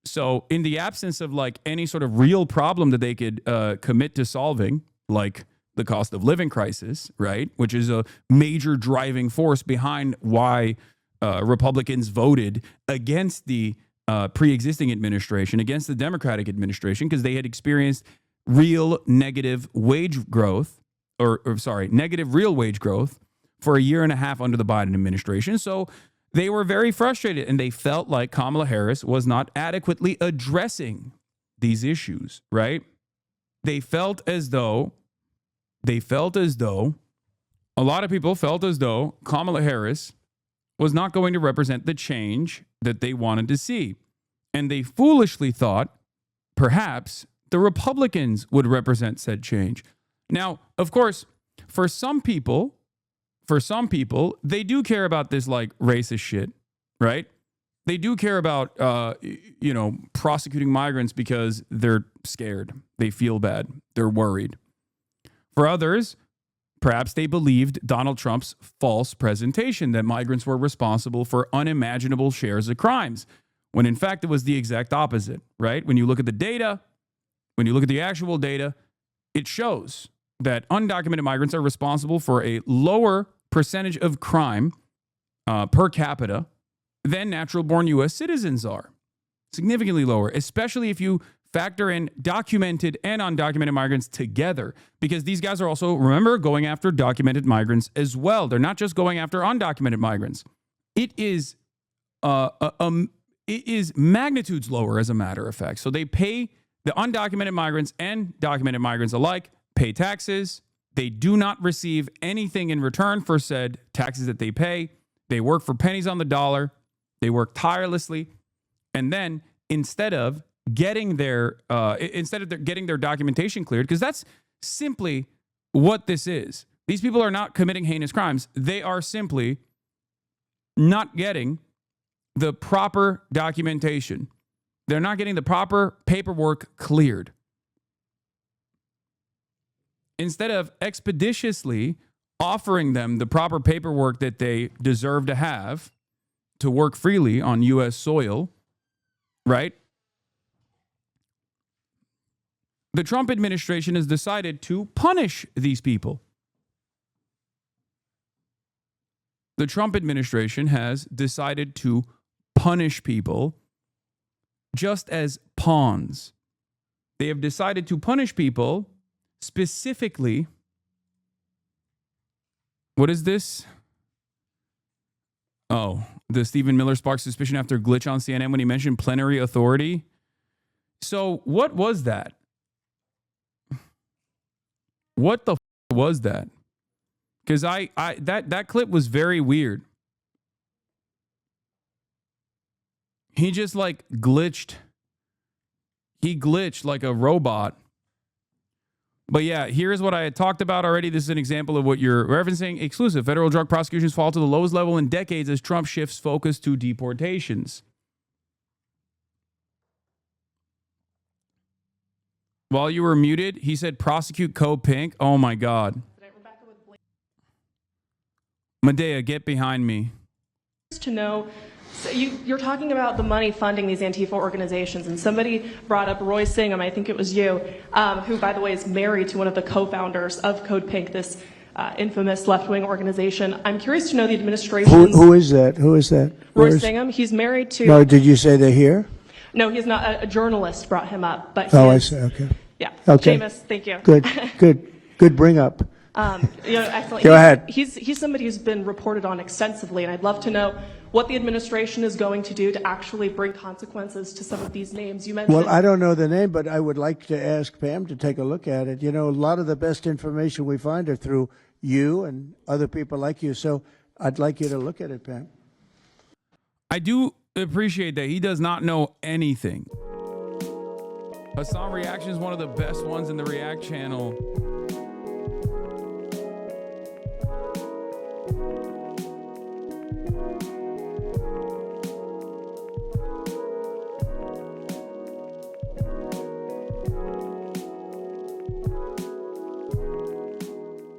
So in the absence of like any sort of real problem that they could commit to solving, like the cost of living crisis, right? Which is a major driving force behind why Republicans voted against the pre-existing administration, against the Democratic administration, because they had experienced real negative wage growth, negative real wage growth for a year and a half under the Biden administration. So they were very frustrated, and they felt like Kamala Harris was not adequately addressing these issues, right? They felt as though a lot of people felt as though Kamala Harris was not going to represent the change that they wanted to see. And they foolishly thought perhaps the Republicans would represent said change. Now, of course, for some people, they do care about this like racist shit, right? They do care about, prosecuting migrants because they're scared. They feel bad. They're worried. For others, Perhaps they believed Donald Trump's false presentation that migrants were responsible for unimaginable shares of crimes, when in fact it was the exact opposite, right? When you look at the data, when you look at the actual data, it shows that undocumented migrants are responsible for a lower percentage of crime per capita than natural-born U.S. citizens are. Significantly lower, especially if you factor in documented and undocumented migrants together, because these guys are also, remember, going after documented migrants as well. They're not just going after undocumented migrants. It is magnitudes lower, as a matter of fact. So they pay, the undocumented migrants and documented migrants alike pay taxes. They do not receive anything in return for said taxes that they pay. They work for pennies on the dollar. They work tirelessly. And then instead of getting their documentation cleared, because that's simply what this is. These people are not committing heinous crimes. They are simply not getting the proper documentation. They're not getting the proper paperwork cleared. Instead of expeditiously offering them the proper paperwork that they deserve to have to work freely on U.S. soil, right? The Trump administration has decided to punish these people. The Trump administration has decided to punish people just as pawns. They have decided to punish people specifically. What is this? Oh, the Stephen Miller sparked suspicion after glitch on CNN when he mentioned plenary authority. So what was that? What the was that? Because that clip was very weird. He just like glitched. He glitched like a robot. But yeah, here's what I had talked about already. This is an example of what you're referencing. Exclusive. Federal drug prosecutions fall to the lowest level in decades as Trump shifts focus to deportations. While you were muted, he said prosecute Code Pink. Oh my God. Medea, get behind me. To know, so you're talking about the money funding these Antifa organizations, and somebody brought up Roy Singham, I think it was you, who, by the way, is married to one of the co-founders of Code Pink, this infamous left-wing organization. I'm curious to know the administration. Who is that? Who is that? Roy Singham. He's married to. No, did you say they're here? No, he's not. A journalist brought him up, but Oh, I see. Okay. Yeah. Okay. Seamus, thank you. Good bring up. Excellent. Go ahead. He's somebody who's been reported on extensively, and I'd love to know what the administration is going to do to actually bring consequences to some of these names you mentioned. Well, I don't know the name, but I would like to ask Pam to take a look at it. You know, a lot of the best information we find are through you and other people like you. So I'd like you to look at it, Pam. I do appreciate that he does not know anything. Hasan Reaction is one of the best ones in the React channel.